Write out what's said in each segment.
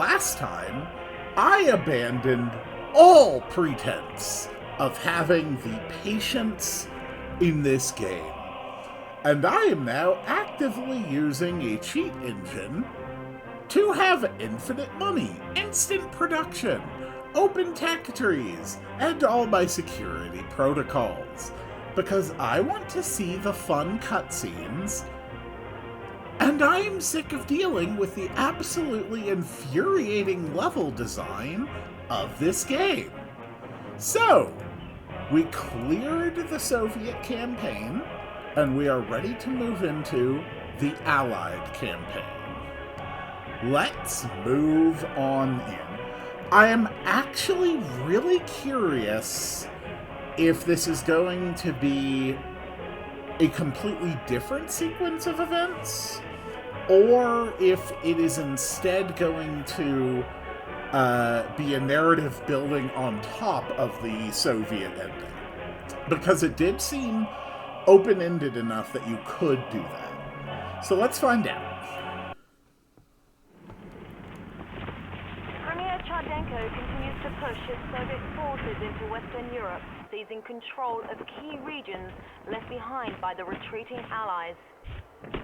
last time, I abandoned all pretense of having the patience in this game. And I am now actively using a cheat engine to have infinite money, instant production, open tech trees, and all my security protocols. Because I want to see the fun cutscenes, and I am sick of dealing with the absolutely infuriating level design of this game. So, we cleared the Soviet campaign, and we are ready to move into the Allied campaign. Let's move on in. I am actually really curious if this is going to be a completely different sequence of events, or if it is instead going to be a narrative building on top of the Soviet ending. Because it did seem open-ended enough that you could do that. So let's find out. Continues to push his Soviet forces into Western Europe, seizing control of key regions left behind by the retreating Allies.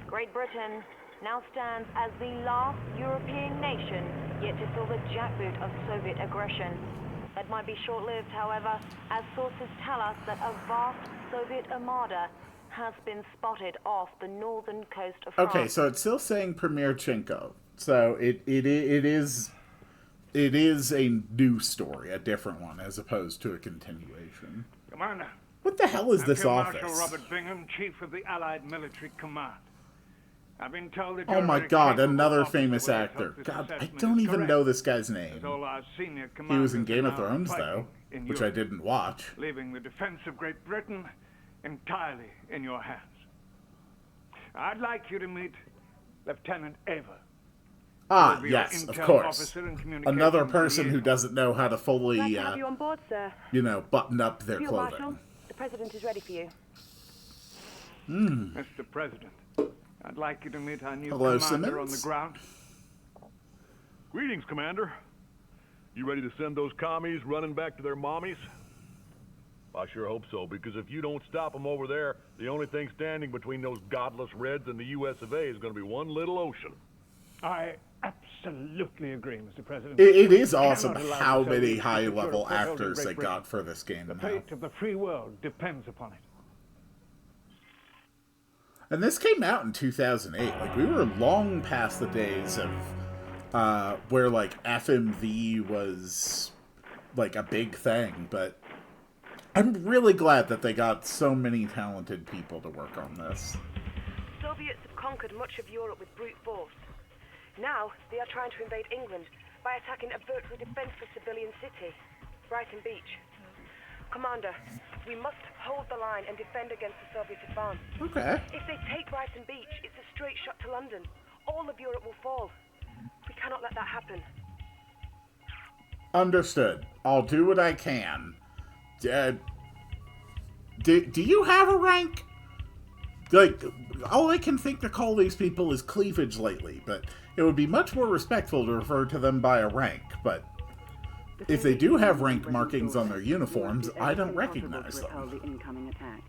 Great Britain now stands as the last European nation yet to fill the jackboot of Soviet aggression. That might be short-lived, however, as sources tell us that a vast Soviet armada has been spotted off the northern coast of France. Okay, so it's still saying Premier Chenko. So it is a new story, a different one, as opposed to a continuation. Commander. What the hell is this office? Marshal Robert Bingham, Chief of the Allied Military Command. I've been told that oh my god, another famous actor. God, I don't even know this guy's name. He was in Game of Thrones, though, which I didn't watch. Leaving the defense of Great Britain entirely in your hands. I'd like you to meet Lieutenant Ava. Ah, yes, of course. Another person who doesn't know how to fully, Glad to have you on board, sir. Button up their Field clothing. Marshal, the President is ready for you. Mr. President, I'd like you to meet our new Hello, commander Simmons. on the ground. Greetings, Commander. You ready to send those commies running back to their mommies? I sure hope so, because if you don't stop them over there, the only thing standing between those godless Reds and the US of A is going to be one little ocean. I absolutely agree, Mr. President. It is awesome how many high-level actors they got for this game The now. fate of the free world depends upon it. And this came out in 2008. Like, we were long past the days of where, like, FMV was, like, a big thing. But I'm really glad that they got so many talented people to work on this. Soviets have conquered much of Europe with brute force. Now, they are trying to invade England by attacking a virtually defenseless civilian city, Brighton Beach. Commander, we must hold the line and defend against the Soviet advance. Okay. If they take Brighton Beach, it's a straight shot to London. All of Europe will fall. We cannot let that happen. Understood. I'll do what I can. Do you have a rank? Like, all I can think to call these people is cleavage lately, but it would be much more respectful to refer to them by a rank, but if they do have rank markings on their uniforms, I don't recognize them. The incoming attack.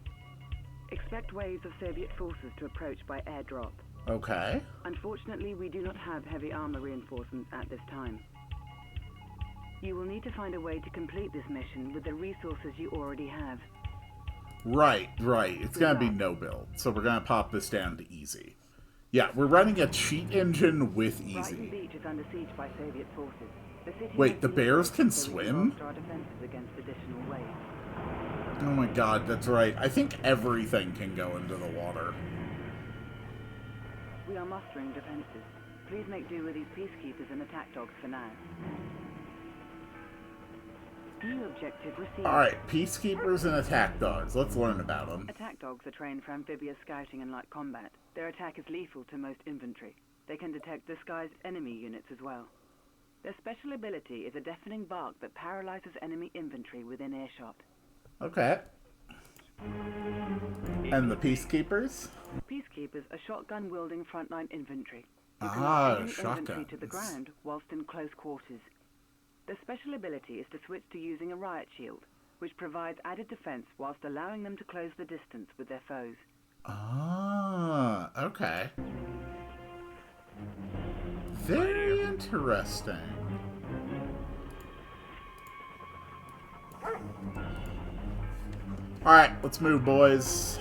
Expect waves of Soviet forces to approach by airdrop. Okay. Unfortunately, we do not have heavy armor reinforcements at this time. You will need to find a way to complete this mission with the resources you already have. Right. It's gonna be no build, so we're gonna pop this down to easy. Yeah, we're running a cheat engine with Brighton easy. Beach is under siege by Soviet forces. The city Wait, the bears can swim? Our defenses against additional waves. Oh my god, that's right. I think everything can go into the water. We are mustering defenses. Please make do with these peacekeepers and attack dogs for now. New objective received. Alright, peacekeepers and attack dogs. Let's learn about them. Attack dogs are trained for amphibious scouting and light combat. Their attack is lethal to most infantry. They can detect disguised enemy units as well. Their special ability is a deafening bark that paralyzes enemy infantry within earshot. Okay. And the peacekeepers? Peacekeepers are shotgun-wielding frontline infantry. You can Ah, lock enemy infantry to the shotguns. ground whilst in close quarters. The special ability is to switch to using a riot shield, which provides added defense whilst allowing them to close the distance with their foes. Ah, okay. Very interesting. Alright, let's move, boys.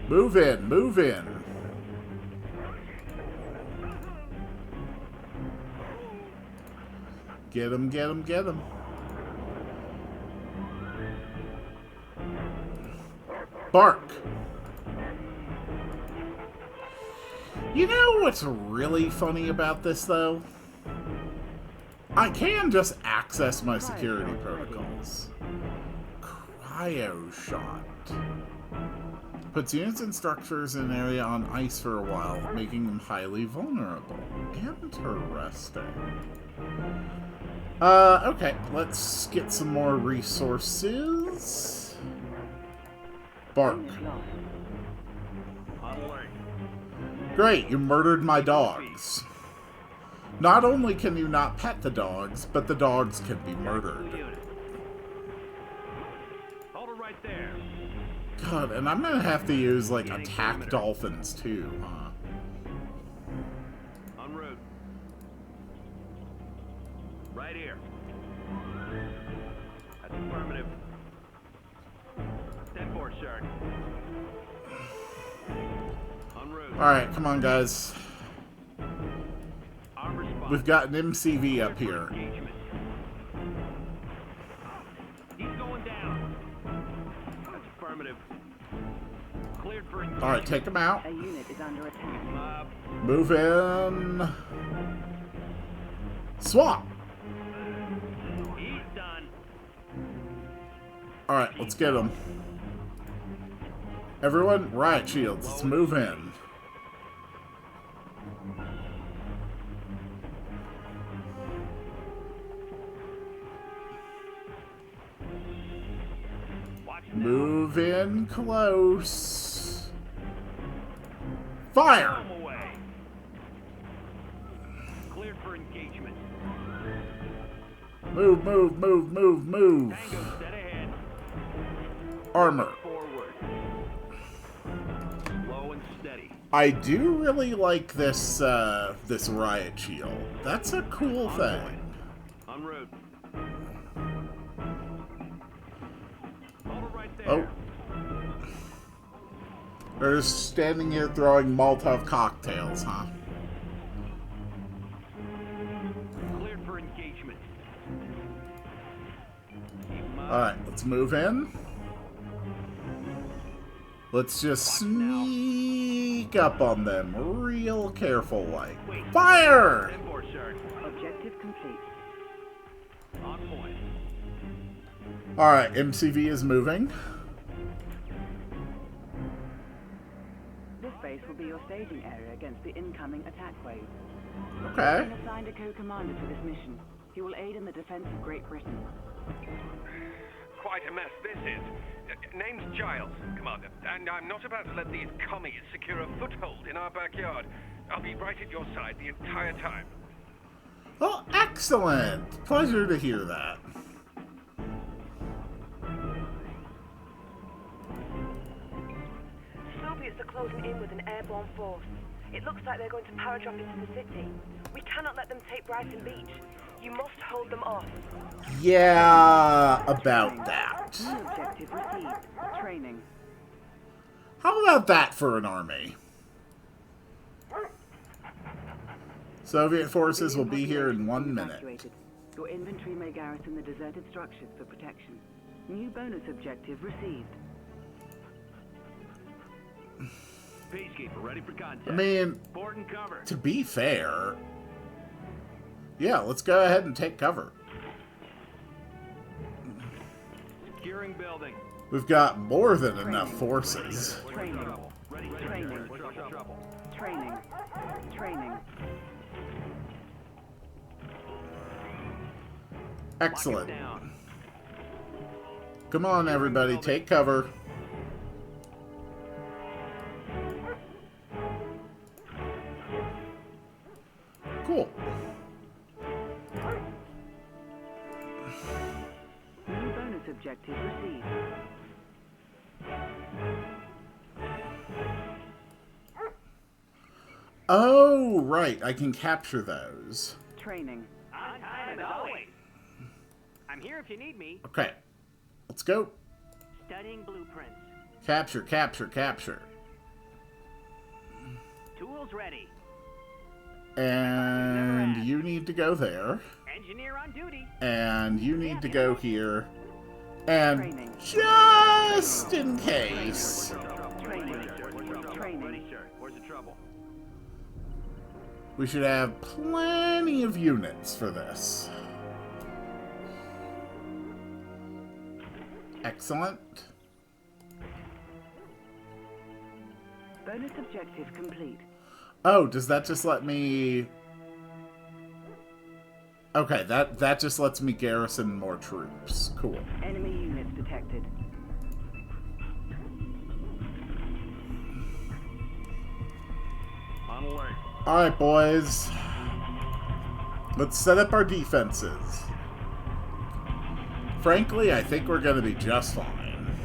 Move in, move in. Get him, get him, get him. Bark. You know what's really funny about this, though? I can just access my security protocols. Cryo shot. Puts units and structures in an area on ice for a while, making them highly vulnerable. Interesting. Okay, let's get some more resources. Bark. Great, you murdered my dogs. Not only can you not pet the dogs, but the dogs can be murdered. Hold it right there. God, and I'm gonna have to use, like, attack dolphins, too, huh? En route. Right here. That's affirmative. 10-4, sir. En route. Alright, come on, guys. Arm response. We've got an MCV up here. Engagement. He's going down. That's affirmative. Cleared for engagement. Alright, take him out. A unit is under attack. Move in. Swap! He's done. Alright, let's get him. Everyone, riot shields. Let's move in. Move in close. Fire! Away. Cleared for engagement. Move, move, move, move, move. Tango set ahead. Armor. Forward. Low and steady. I do really like this, this riot shield. That's a cool thing. En route. Hold it right there. Oh. They're just standing here throwing Molotov cocktails, huh? Cleared for engagement. Alright, let's move in. Let's just sneak up on them real careful like. Fire! 10-4, sir. Objective complete. On point. Alright, MCV is moving. This base will be your staging area against the incoming attack wave. Okay. I've been assigned a co-commander for this mission. He will aid in the defense of Great Britain. Quite a mess this is. Name's Giles, Commander, and I'm not about to let these commies secure a foothold in our backyard. I'll be right at your side the entire time. Oh, excellent! Pleasure to hear that. Soviets are closing in with an airborne force. It looks like they're going to paradrop into the city. We cannot let them take Brighton Beach. You must hold them off. Yeah, about that. New objective received. Training. How about that for an army? Soviet forces will be here in 1 minute. Evacuated. Your infantry may garrison the deserted structures for protection. New bonus objective received. Peacekeeper ready for contact. I mean, Port and cover. to be fair, yeah, let's go ahead and take cover. Securing building. We've got more than enough forces. Training. Ready. Training. Trouble. Training. Training. Excellent. Lock it down. Come on, everybody, take cover. objective received. Oh, right. I can capture those. Training. On time as always. I'm here if you need me. Okay. Let's go. Studying blueprints. Capture, capture, capture. Tools ready. And you need to go there. Engineer on duty. And you need to go here. And Training. just in case, Training. Training. Where's the trouble? we should have plenty of units for this. Excellent. Bonus objective complete. Oh, does that just let me... Okay, that just lets me garrison more troops. Cool. Enemy units detected. On the way. Alright, boys. Let's set up our defenses. Frankly, I think we're going to be just fine.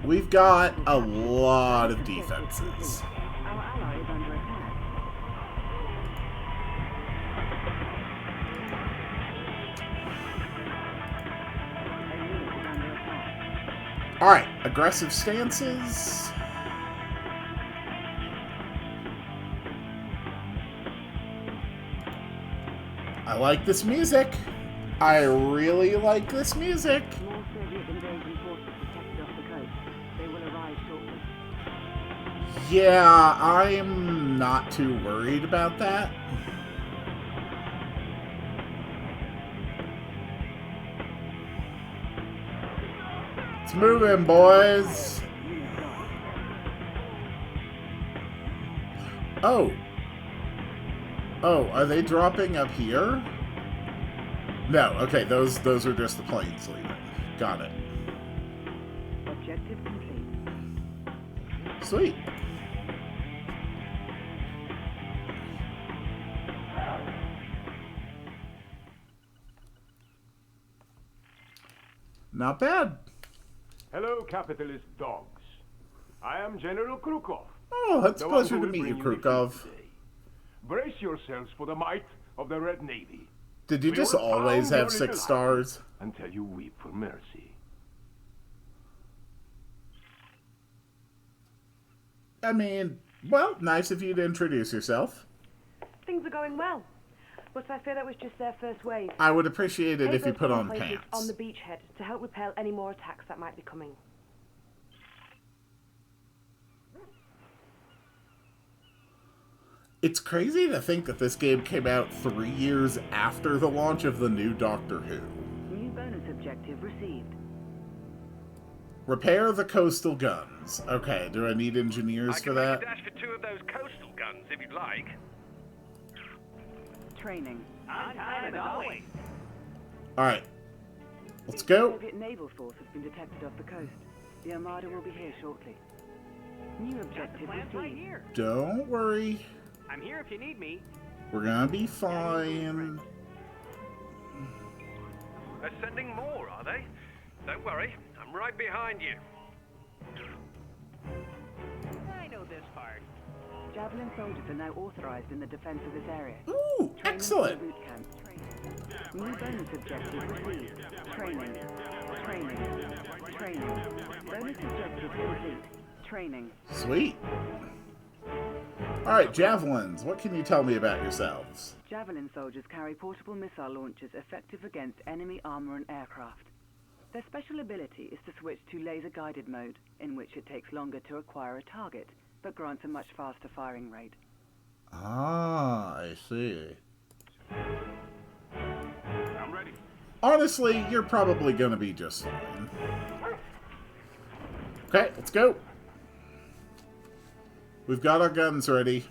We've got a lot of defenses. Our ally is under attack. A unit is under attack. Alright, aggressive stances. I like this music. I really like this music. More Soviet invasion forces detected off the coast. They will arrive shortly. Yeah, I'm not too worried about that. Let's move in, boys. Unit lost. Oh. Oh, are they dropping up here? No, okay, those are just the planes leaving. Got it. Objective complete. Sweet. Not bad. Hello, capitalist dogs. I am General Krukov. Oh, it's a the one pleasure who to will meet you, bring the Krukov. food today. Brace yourselves for the might of the Red Navy. Did you We just will always pound have your 6 little stars? hearts until you weep for mercy. I mean, well, nice of you to introduce yourself. Things are going well, but I fear that was just their first wave. I would appreciate it if you They've put got on places pants. on the beachhead to help repel any more attacks that might be coming. It's crazy to think that this game came out 3 years after the launch of the new Doctor Who. New bonus objective received. Repair the coastal guns. Okay, do I need engineers I for can make that? a dash for 2 of those coastal guns if you'd like. Training. On time as always. Alright. Let's go. Soviet naval force has been detected off the coast. The Armada will be here shortly. New objective Plans right received. here. Don't worry. I'm here if you need me. We're gonna be fine. They're sending more, are they? Don't worry, I'm right behind you. I know this part. Javelin soldiers are now authorized in the defense of this area. Ooh, Training excellent. for boot camp. New bonus objective received. Training. Training. Training. Bonus objective complete. Training. Sweet. Alright, javelins. What can you tell me about yourselves? Javelin soldiers carry portable missile launchers effective against enemy armor and aircraft. Their special ability is to switch to laser-guided mode, in which it takes longer to acquire a target, but grants a much faster firing rate. Ah, I see. I'm ready. Honestly, you're probably gonna be just fine. Okay, let's go. We've got our guns ready.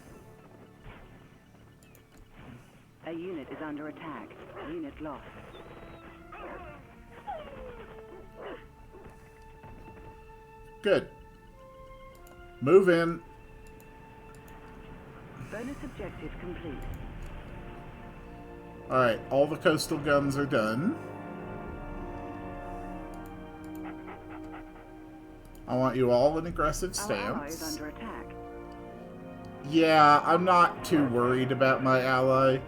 A unit is under attack. Unit lost. Good. Move in. Bonus objective complete. Alright, all the coastal guns are done. I want you all in aggressive Our ally is stance. under attack. Yeah, I'm not too worried about my ally.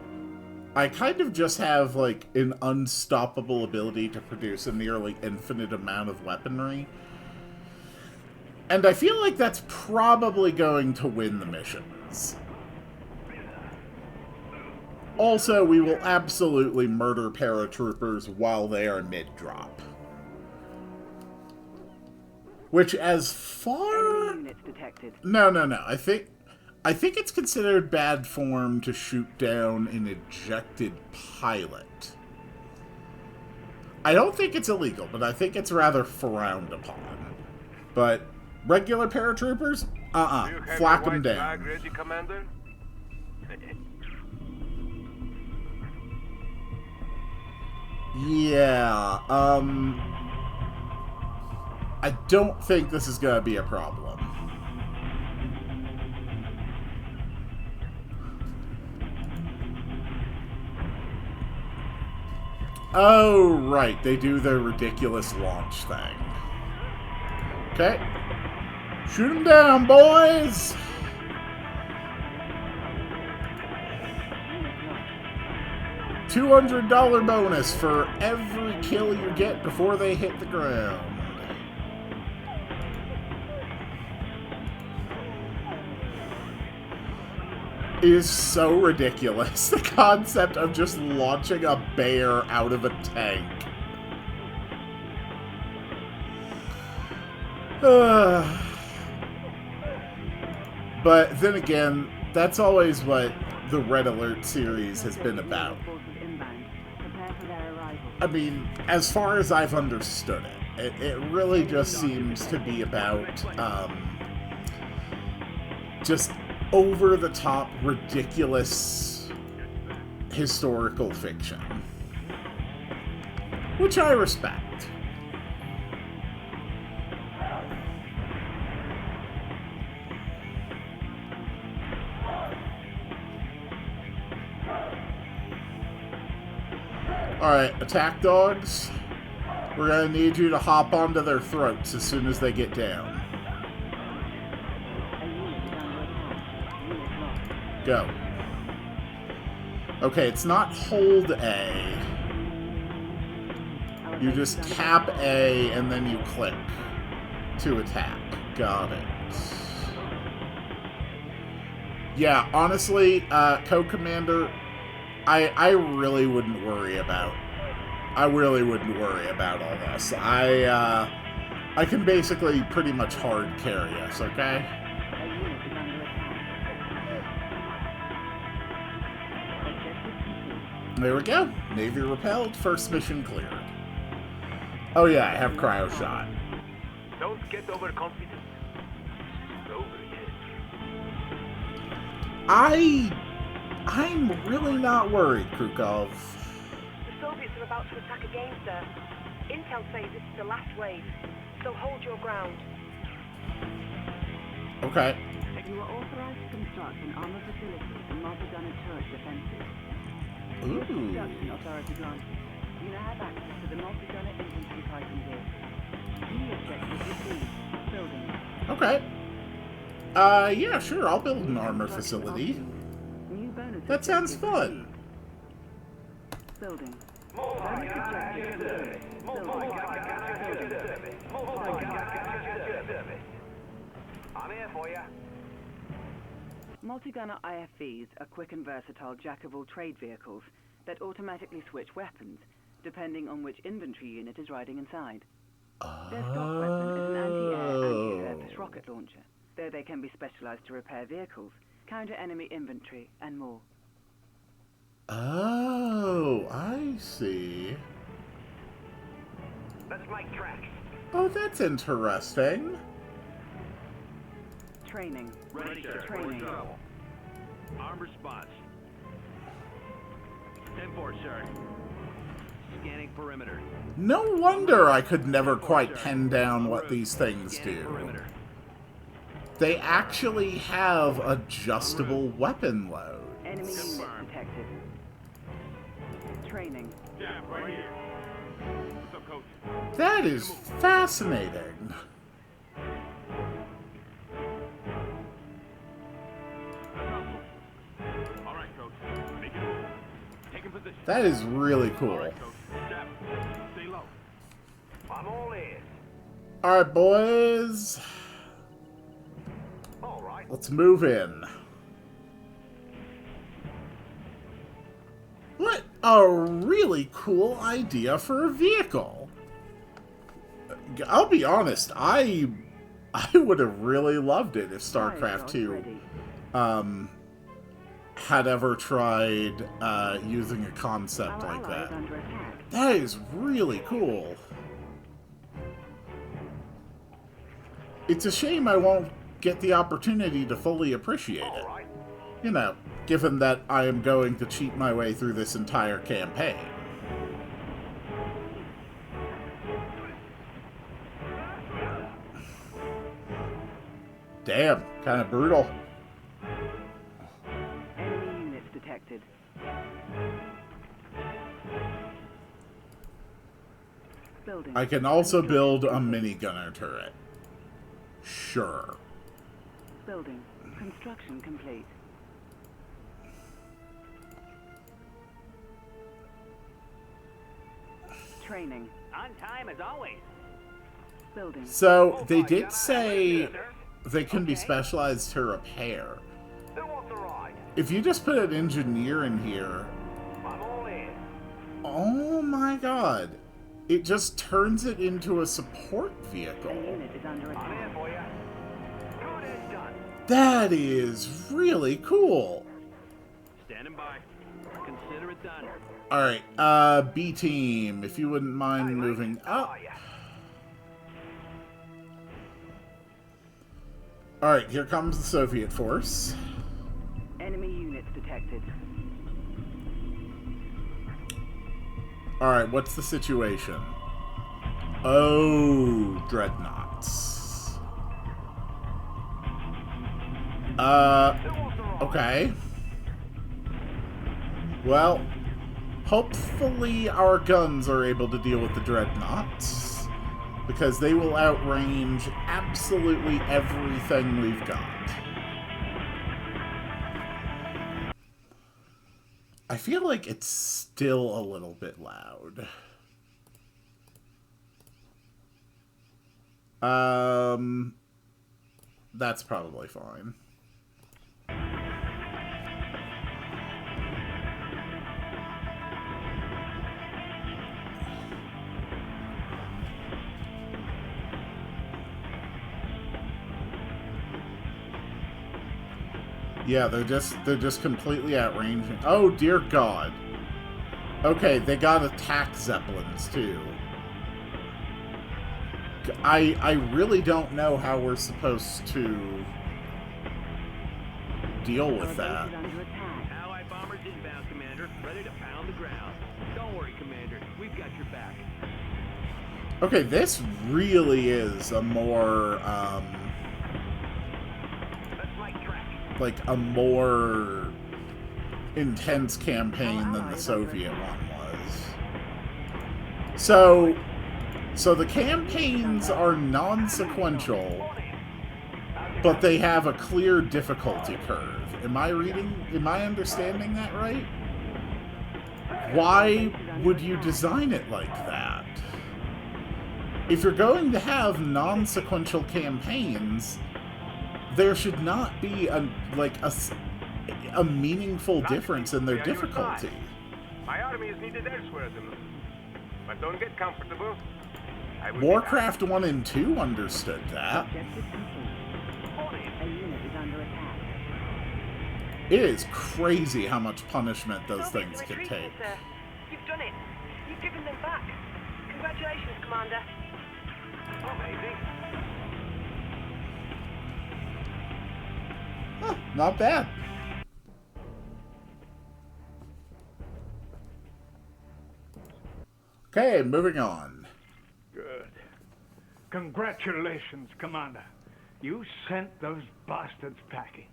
I kind of just have, like, an unstoppable ability to produce a nearly infinite amount of weaponry. And I feel like that's probably going to win the missions. Also, we will absolutely murder paratroopers while they are mid-drop. Which, as far... Enemy units detected. No. I think it's considered bad form to shoot down an ejected pilot. I don't think it's illegal, but I think it's rather frowned upon. But regular paratroopers? Flak them down. Ready, Commander? Yeah, I don't think this is gonna be a problem. Oh, right, they do their ridiculous launch thing. Okay. Shoot them down, boys! $200 bonus for every kill you get before they hit the ground. It is so ridiculous, the concept of just launching a bear out of a tank. But then again, that's always what the Red Alert series has been about. I mean, as far as I've understood it really just seems to be about, just over-the-top, ridiculous historical fiction. Which I respect. Alright, attack dogs. We're gonna need you to hop onto their throats as soon as they get down. Go. Okay, it's not hold A. You just tap A and then you click to attack. Got it. Yeah, honestly, Co-Commander, I really wouldn't worry about all this. I can basically pretty much hard carry us, okay? There we go. Navy repelled. First mission cleared. Oh yeah, I have cryo shot. Don't get overconfident. I'm really not worried, Krukov. The Soviets are about to attack again, sir. Intel says this is the last wave, so hold your ground. Okay. You are authorized to construct an armor facility and multi-gunner turret defenses. Ooh. Construction authority granted. You now have access to the multi-gunner infantry fighting vehicle. Key objectives received. Building. Okay. Yeah, sure, I'll build an armor facility. New bonus That sounds objectives fun. received. Building. Bonus objectives received. Building. I'm here for you. Multi-gunner IFVs are quick and versatile jack-of-all-trade vehicles that automatically switch weapons, depending on which infantry unit is riding inside. Their stock weapon is an anti-air, anti-surface rocket launcher, though they can be specialized to repair vehicles, counter enemy infantry, and more. Oh, I see. Let's make tracks. Oh, that's interesting. Training. Ready, sir. Training. Arm response. 10-4, sir. Scanning perimeter. No wonder I could never quite pin down what these things do. They actually have adjustable weapon load. Enemy units detected. Training. Yeah, right here. What's up, Coach? That is fascinating. position. That is really cool. All right, Coach. Step. Stay low. I'm all ears. Alright, boys. All right. Let's move in. What a really cool idea for a vehicle. I'll be honest, I would have really loved it if StarCraft 2 had ever tried using a concept like that. That is really cool. It's a shame I won't get the opportunity to fully appreciate it. You know, given that I am going to cheat my way through this entire campaign. Damn, kind of brutal. Enemy units detected. Building. I can also build a minigunner turret. Sure. Building. Construction complete. Training. On time as always. Building. So, they did say they can be specialized to repair. If you just put an engineer in here, oh my god, it just turns it into a support vehicle. A unit is under attack. That is really cool. Standing by. Consider it done. Alright, B team, if you wouldn't mind moving up. Alright, here comes the Soviet force. Enemy units detected. Alright, what's the situation? Oh, dreadnoughts. Okay. Well, hopefully our guns are able to deal with the dreadnoughts, because they will outrange absolutely everything we've got. I feel like it's still a little bit loud. That's probably fine. Yeah, they're just completely outranging. Oh dear God. Okay, they got attack zeppelins too. I really don't know how we're supposed to deal with that. Allied bombers inbound, Commander. Ready to pound the ground. Don't worry, Commander. We've got your back. Okay, this really is a more like a more intense campaign than the Soviet one was. So the campaigns are non-sequential, but they have a clear difficulty curve. Am I understanding that right? Why would you design it like that? If you're going to have non-sequential campaigns, there should not be a meaningful difference in their difficulty. My army is needed elsewhere, but don't get comfortable. Warcraft 1 and 2 understood that. It is crazy how much punishment those things can take. Sir. You've done it. You've given them back. Congratulations, Commander. Amazing. Huh, not bad. Okay, moving on. Good. Congratulations, Commander. You sent those bastards packing.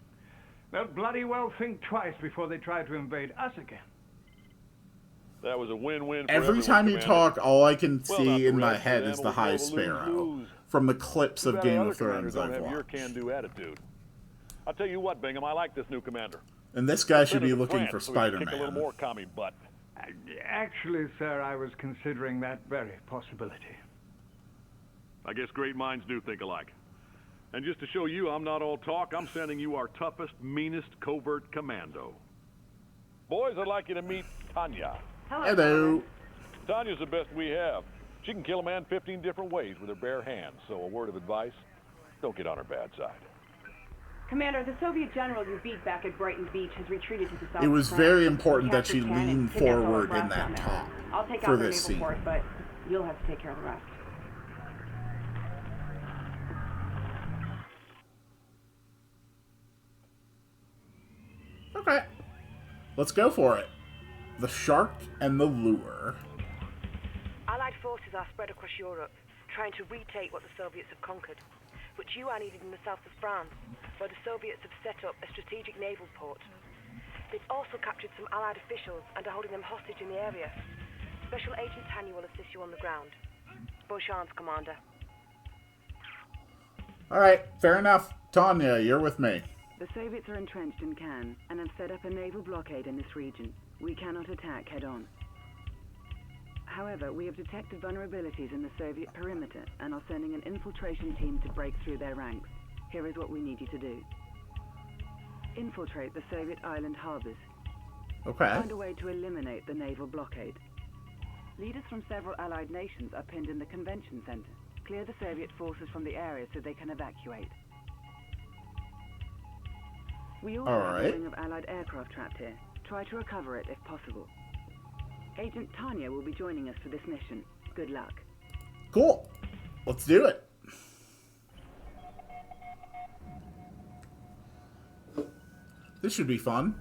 They'll bloody well think twice before they try to invade us again. That was a win-win for Every time you Commander. talk, all I can Well, see not in the my rest head of is them the will High lose, Sparrow lose. from the clips Too of bad Game other of Thrones commanders don't I've have your watched. can-do attitude. I'll tell you what, Bingham, I like this new commander. And this guy should Send be him to looking France for so he can kick a little Spider-Man. more commie butt. Actually, sir, I was considering that very possibility. I guess great minds do think alike. And just to show you I'm not all talk, I'm sending you our toughest, meanest covert commando. Boys, I'd like you to meet Tanya. Hello. Tanya's the best we have. She can kill a man 15 different ways with her bare hands, so a word of advice, don't get on her bad side. Commander, the Soviet general you beat back at Brighton Beach has retreated to the south. It was of very France. important that she Captured Cannon, lean kidnapped all forward our in brass down that there. talk I'll take for out the this naval scene. port, but you'll have to take care of the rest. Okay. Let's go for it. The shark and the lure. Allied forces are spread across Europe, trying to retake what the Soviets have conquered, which you are needed in the south of France, where the Soviets have set up a strategic naval port. They've also captured some Allied officials and are holding them hostage in the area. Special Agent Tanya will assist you on the ground. Bonne chance, Commander. Alright, fair enough. Tanya, you're with me. The Soviets are entrenched in Cannes and have set up a naval blockade in this region. We cannot attack head-on. However, we have detected vulnerabilities in the Soviet perimeter and are sending an infiltration team to break through their ranks. Here is what we need you to do. Infiltrate the Soviet island harbors. Okay. Find a way to eliminate the naval blockade. Leaders from several Allied nations are pinned in the convention center. Clear the Soviet forces from the area so they can evacuate. We also have a wing of Allied aircraft trapped here. Try to recover it if possible. Agent Tanya will be joining us for this mission. Good luck. Cool. Let's do it. This should be fun.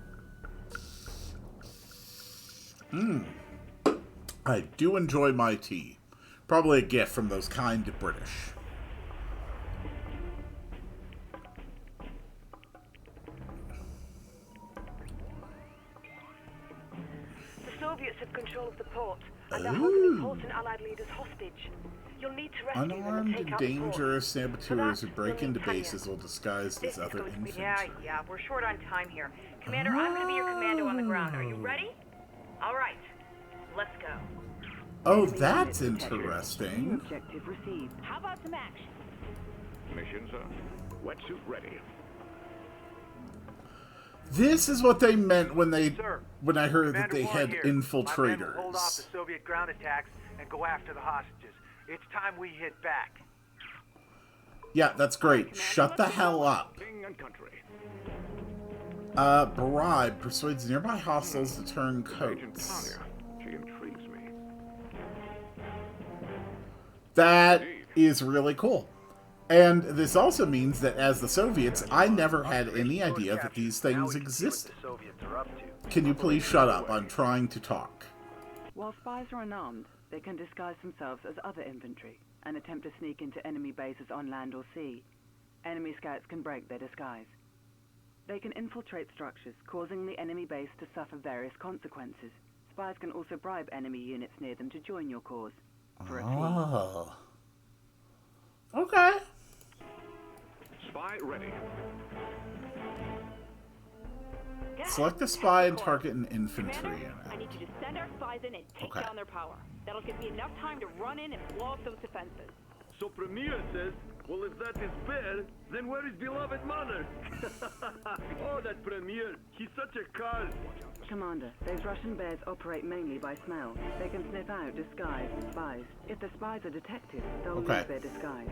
I do enjoy my tea. Probably a gift from those kind British. The Soviets have control of the port, and are holding important Allied leaders hostage. You'll need to rescue them and Unarmed take and out the port. dangerous saboteurs who break you'll into need Tanya. bases will disguise as other infantry. Yeah, we're short on time here. Commander, I'm going to be your commando on the ground. Are you ready? All right, let's go. Oh, Enemy that's unit detected. New interesting. objective received. How about some action? Mission, sir. Wetsuit ready. This is what they meant when they Sir, when I heard that Commander they Warren had here. My men will hold off the infiltrators. Soviet ground attacks and go after the hostages. It's time we hit back. Yeah, that's great. Shut the hell up. King and country. Bribe persuades nearby hostiles to turn Agent coats. Tanya. She intrigues me. That is really cool. And this also means that as the Soviets, I never had any idea that these things existed. The Soviets are up to. Can you please shut up? I'm trying to talk. While spies are unarmed, they can disguise themselves as other infantry and attempt to sneak into enemy bases on land or sea. Enemy scouts can break their disguise. They can infiltrate structures, causing the enemy base to suffer various consequences. Spies can also bribe enemy units near them to join your cause for a fee. Oh. Okay. Spy ready. Select a spy and target an infantry Commander, I unit. need you to send our spies in and take Okay. down their power. That'll give me enough time to run in and blow up those defenses. So Premier says, well, if that is fair, then where is beloved mother? Oh, that Premier, he's such a car. Commander, those Russian bears operate mainly by smell. They can sniff out disguised spies. If the spies are detected, they'll Okay. lose their disguise.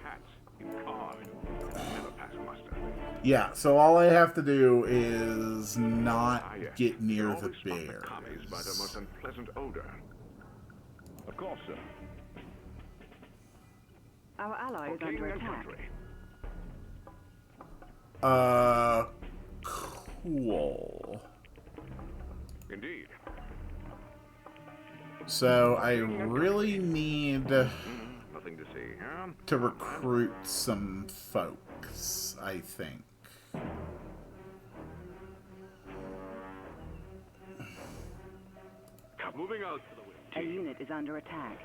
Hats in cars. Never pass muster. Yeah, so all I have to do is not Ah, yes. get near the Always spot the commies by the bears. most unpleasant odor. Of course, sir. Our ally is King under and attack. country. Cool. Indeed. So I really need Nothing to see, huh? to recruit some folks, I think. Moving out. A unit is under attack.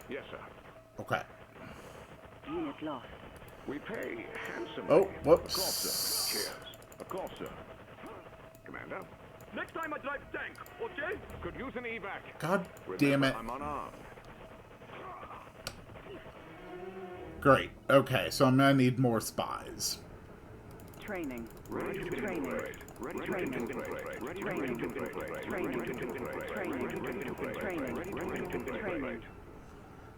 Yes, sir. Okay. Unit lost. We pay handsomely. Oh, Of course, whoops. sir. Cheers. Of course, sir. Commander. Next time I drive tank, okay? Could use an evac. God damn it. I'm unarmed. Great. Okay, so I'm gonna need more spies. Training. Ready to Training. infiltrate. Ready to Training. infiltrate. Ready to Training. infiltrate. Training. Ready to infiltrate. Training. Ready to infiltrate. Training. Ready to infiltrate.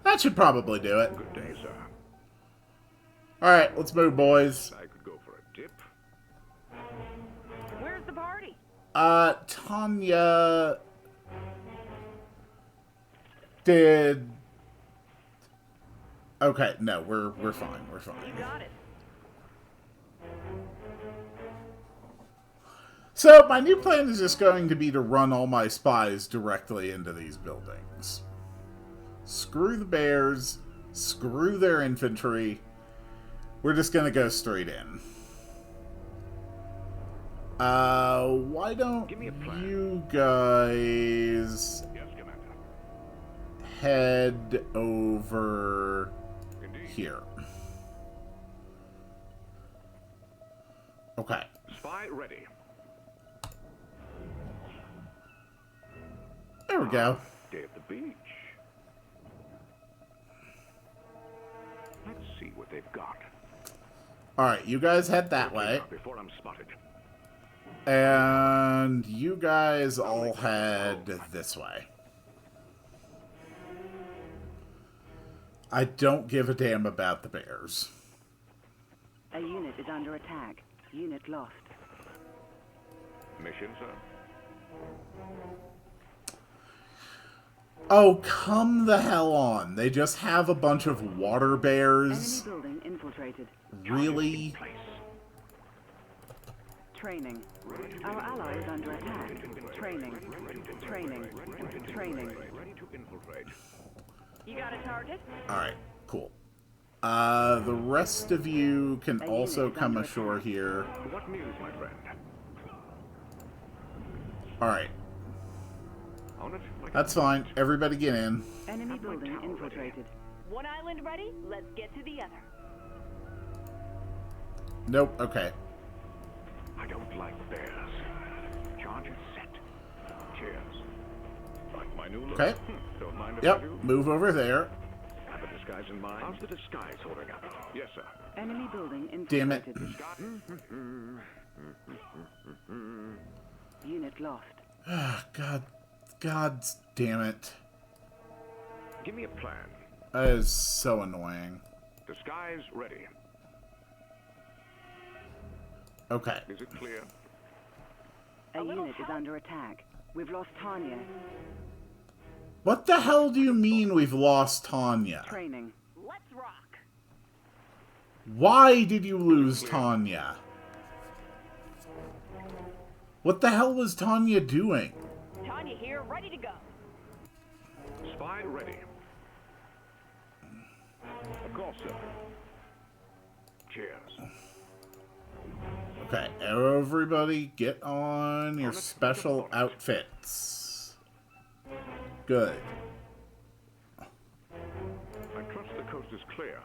That should probably do it. Good day, sir. Alright, let's move, boys. I could go for a dip. Where's the party? Tanya did. Okay, no, we're fine. We're fine. You got it. So my new plan is just going to be to run all my spies directly into these buildings. Screw the bears. Screw their infantry. We're just gonna go straight in. Why don't you guys Yes, Commander. head over here? Okay. Spy ready. There we go. Day at the beach. Let's see what they've got. Alright, you guys head that way. Before I'm spotted. And you guys all head this way. I don't give a damn about the bears. A unit is under attack. Unit lost. Mission, sir. Oh, come the hell on. They just have a bunch of water bears. Enemy building infiltrated. Really? Training. Our ally is under attack. Training. Training. Training. Ready to infiltrate. You got a target? Alright, cool. The rest of you can also come ashore here. What news, my friend? Alright, On it? Like that's fine. Everybody get in. Enemy building infiltrated. One island ready? Let's get to the other. Nope, okay. I don't like bears. Charge is set. Cheers. Like my new look. Okay. Don't mind if I Yep, do. move over there. Have a disguise in mind. How's the disguise holding up? Yes, sir. Enemy building Damn it. infiltrated. Unit lost. God damn it. Give me a plan. That is so annoying. Disguise ready. Okay. Is it clear? A unit is under attack. We've lost Tanya. What the hell do you mean we've lost Tanya? Training. Let's rock. Why did you lose Tanya? What the hell was Tanya doing? Tanya here, ready to go. Spy ready. Of course, sir. Cheers. Okay, everybody get on your special outfits. Good. I trust the coast is clear.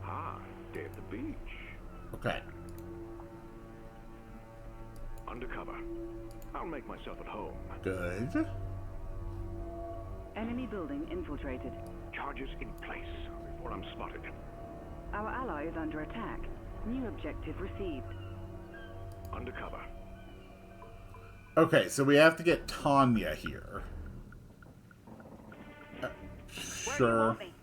Ah, day at the beach. Okay. Undercover. I'll make myself at home. Good. Enemy building infiltrated. Charges in place before I'm spotted. Our ally is under attack. New objective received. Undercover. Okay, so we have to get Tanya here. Where do you Sure. want me?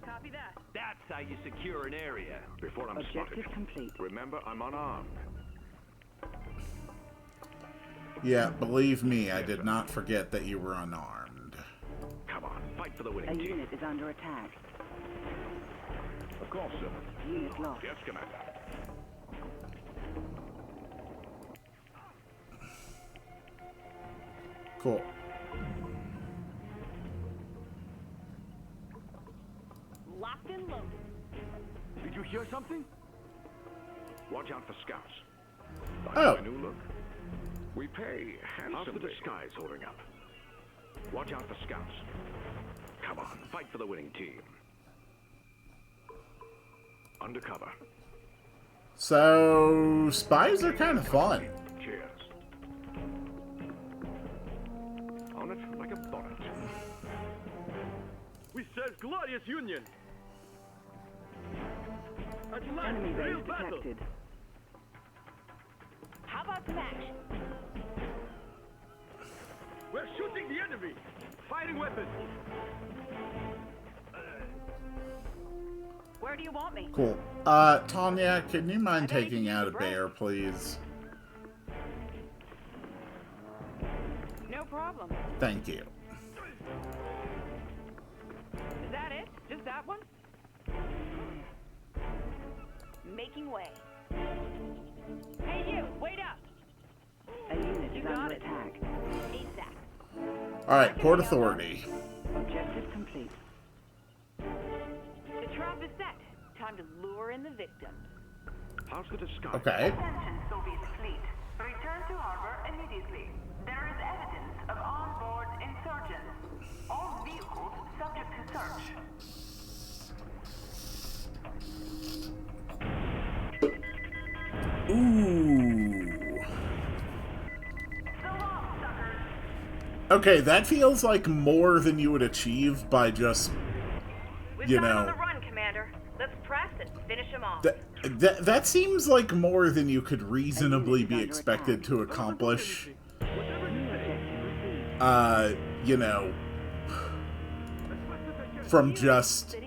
Copy that. That's how you secure an area. Before I'm Objective spotted. complete. Remember, I'm unarmed. Yeah, believe me, I did not forget that you were unarmed. Come on, fight for the A winning team. unit is under attack. Of course, sir. Unit lost. Yes, Commander. Cool. Locked and loaded. Did you hear something? Watch out for scouts. Oh. My new look. We pay handsomely. How's the disguise holding up? Watch out for scouts. Come Come on, fight for the winning team. Undercover. So, spies are kind of fun. Cheers. On it like a bonnet. We serve glorious union. At last, Enemy real base battle. detected. How about some action? We're shooting the enemy. Firing weapons. Where do you want me? Cool. Tanya, can you mind taking out a bear, please? No problem. Thank you. Is that it? Just that one? Making way. Hey, you! Wait up! A unit You is got under it. attack. ASAP. Alright, Port Authority. Objective complete. The trap is set. Time to lure in the victims. How's the disguise? Okay. Attention, Soviet fleet. Return to harbor immediately. There is evidence of onboard insurgents. All vehicles subject to search. Ooh. So long, suckers. Okay, that feels like more than you would achieve by just, We've you got 'em on know... the run, Commander. Let's press and finish him off. That seems like more than you could reasonably be expected to accomplish. You know, from just, So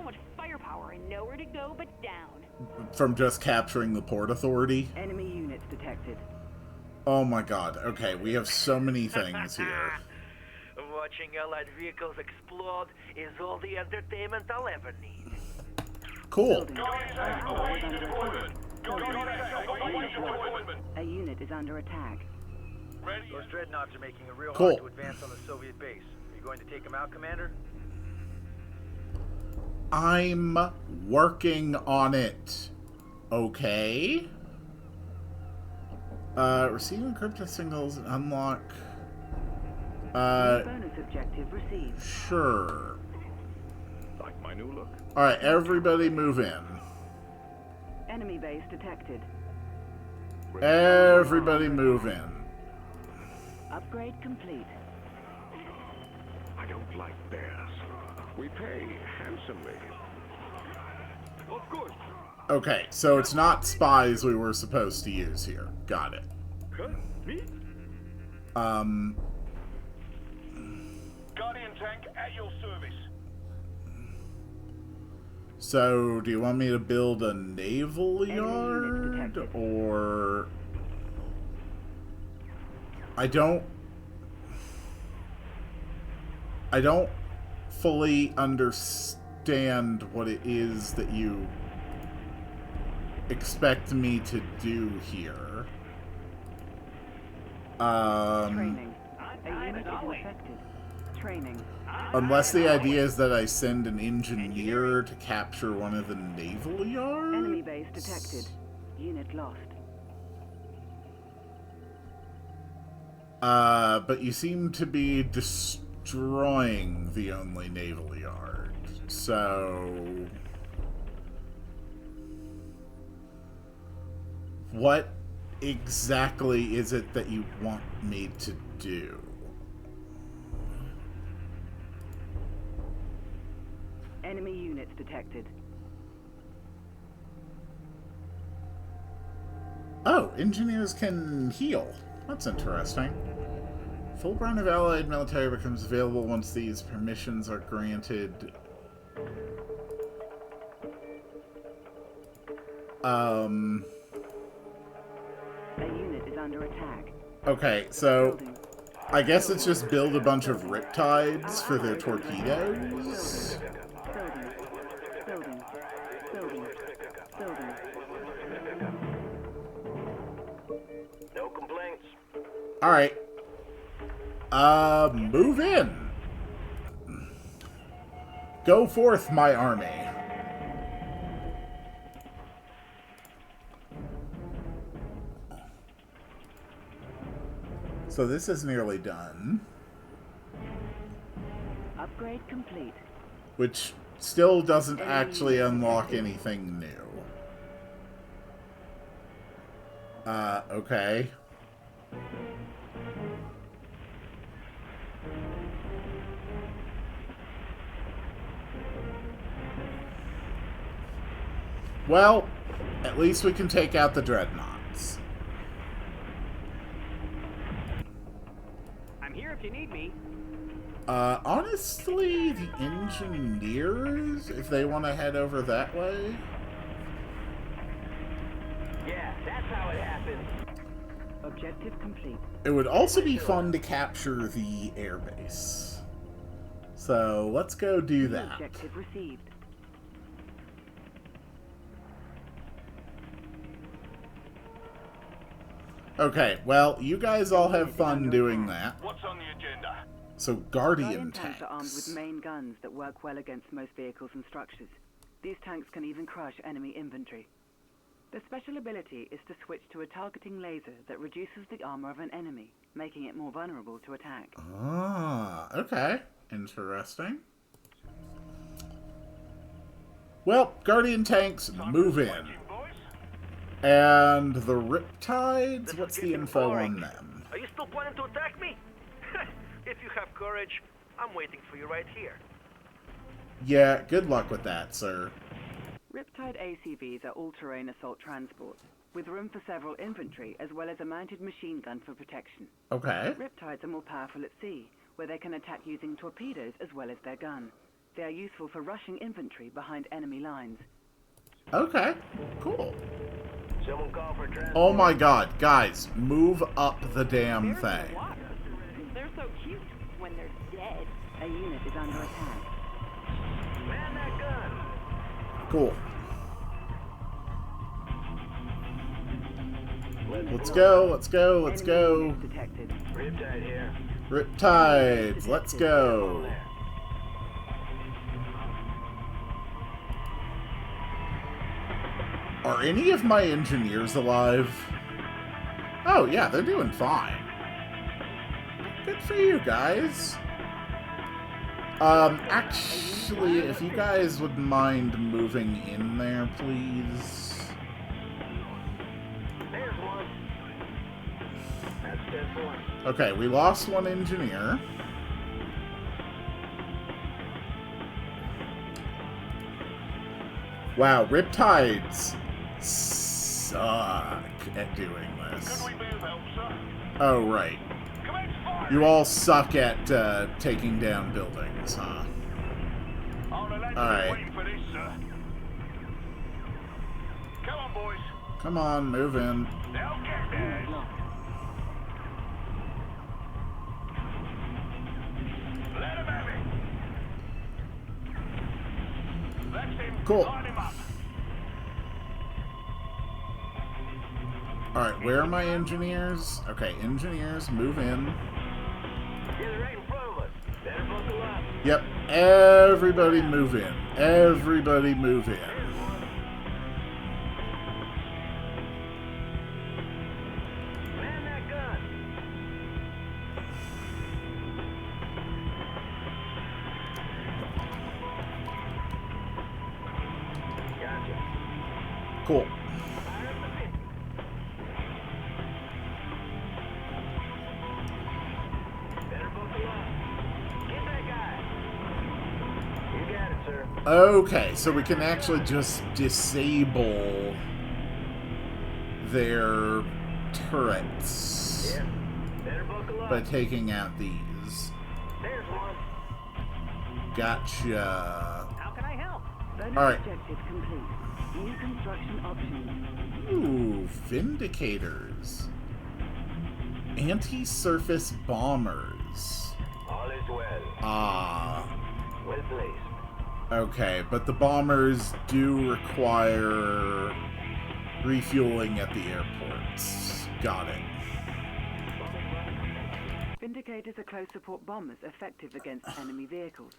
much firepower and nowhere to go but down. from just capturing the Port Authority. Enemy units detected. Oh my god, okay, we have so many things here. Watching allied vehicles explode is all the entertainment I'll ever need. Cool. A unit is under attack. Those dreadnoughts are making it real Cool. hard to advance on the Soviet base. Are you going to take them out, Commander? I'm working on it. Okay. Receive encrypted signals and unlock. Bonus objective received. Sure. Like my new look? Alright, everybody move in. Enemy base detected. Everybody move in. Upgrade complete. I don't like bears. We pay handsomely. Of course. Okay, so it's not spies we were supposed to use here. Got it. Huh? Me? Guardian tank at your service. So, do you want me to build a naval yard? Or... I don't fully understand what it is that you expect me to do here. Training. A unit is infected. Training. Unless the idea is that I send an engineer to capture one of the naval yards? Enemy base detected. Unit lost. But you seem to be destroying the only naval yard. So... what exactly is it that you want me to do? Enemy units detected. Oh, engineers can heal. That's interesting. Full brand of allied military becomes available once these permissions are granted. A unit is under attack. Okay, so I guess it's just build a bunch of riptides for their torpedoes. Building. No complaints. Alright. Move in. Go forth, my army. So this is nearly done. Upgrade complete. Which still doesn't actually unlock anything new. Okay. Well, at least we can take out the dreadnoughts. I'm here if you need me. Honestly, the engineers, if they want to head over that way. Yeah, that's how it happens. Objective complete. It would also be fun to capture the airbase. So, let's go do that. Objective received. Okay, well, you guys all have fun doing that. What's on the agenda? So, Guardian tanks are armed with tanks. main guns that work well against most vehicles and structures. These tanks can even crush enemy infantry. The special ability is to switch to a targeting laser that reduces the armor of an enemy, making it more vulnerable to attack. Ah, okay. Interesting. Well, Guardian tanks, move in. And the Riptides, what's the info on them? Are you still planning to attack me? If you have courage, I'm waiting for you right here. Yeah, good luck with that, sir. Riptide ACVs are all-terrain assault transports, with room for several infantry as well as a mounted machine gun for protection. Okay. Riptides are more powerful at sea, where they can attack using torpedoes as well as their gun. They are useful for rushing infantry behind enemy lines. Okay, cool. Someone call for transport. Oh my god, guys, move up the damn thing. They're so cute when they're dead. A unit is under attack. Man that gun. Cool. Let's go, let's go, let's go. Detected. Riptide here. Riptides, let's go. Are any of my engineers alive? Oh, yeah, they're doing fine. Good for you guys. Actually, if you guys would mind moving in there, please. There's one. That's 10-4. Okay, we lost one engineer. Wow, Riptides suck at doing this. Oh, right. You all suck at taking down buildings, huh? Alright. Come on, boys. Come on, move in. They'll get there. Let him have it. That's him. Cool. Line him up. Alright, where are my engineers? Okay, engineers, move in. Yeah, they're right in front of us. Better buckle up. Yep, everybody move in. Everybody move in. Man that gun. Gotcha. Cool. Better buckle up. Get that guy. You got it, sir. Okay, so we can actually just disable their turrets Yeah. Better buckle up. by taking out these. There's one. Gotcha. How can I help? Bonus Alright. objective complete. New construction options. Ooh, Vindicators. Anti-surface bombers. All is well. Ah. Well placed. Okay, but the bombers do require refueling at the airports. Got it. Vindicators are close support bombers effective against enemy vehicles.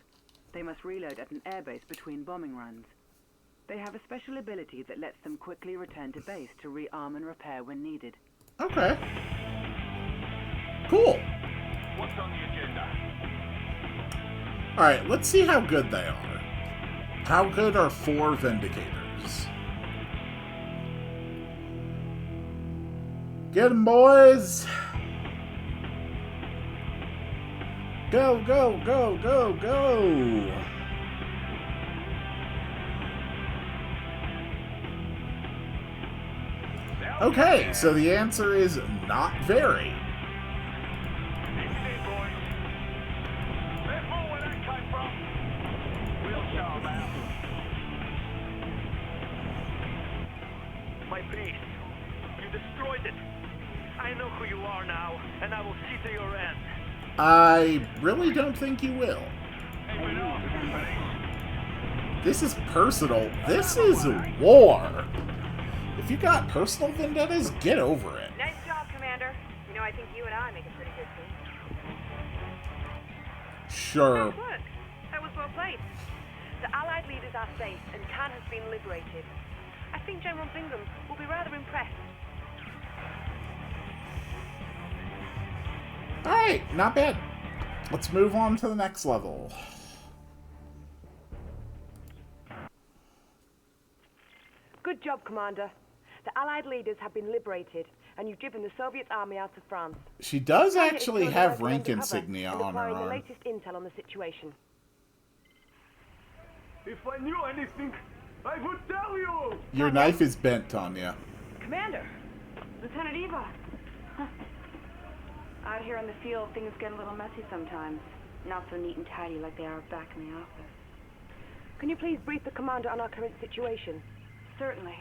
They must reload at an airbase between bombing runs. They have a special ability that lets them quickly return to base to rearm and repair when needed. Okay. Cool. What's on the agenda? Alright, let's see how good they are. How good are 4 Vindicators? Get 'em, boys! Go, go, go, go, go! Okay, so the answer is not very. My base. You destroyed it. I know who you are now, and I will see to your end. I really don't think you will. This is personal. This is war. If you got personal vendettas, get over it. Nice job, Commander. You know, I think you and I make a pretty good team. Sure. Nice work. That was well played. The Allied leaders are safe, and Cannes has been liberated. I think General Bingham will be rather impressed. Alright, not bad. Let's move on to the next level. Good job, Commander. The Allied leaders have been liberated, and you've driven the Soviet army out of France. She does Tanya is actually currently have working rank undercover insignia and on her acquiring the arm. latest intel on the situation. If I knew anything, I would tell you! Your knife is bent, Tanya. Commander! Lieutenant Eva! Huh. Out here in the field, things get a little messy sometimes. Not so neat and tidy like they are back in the office. Can you please brief the Commander on our current situation? Certainly.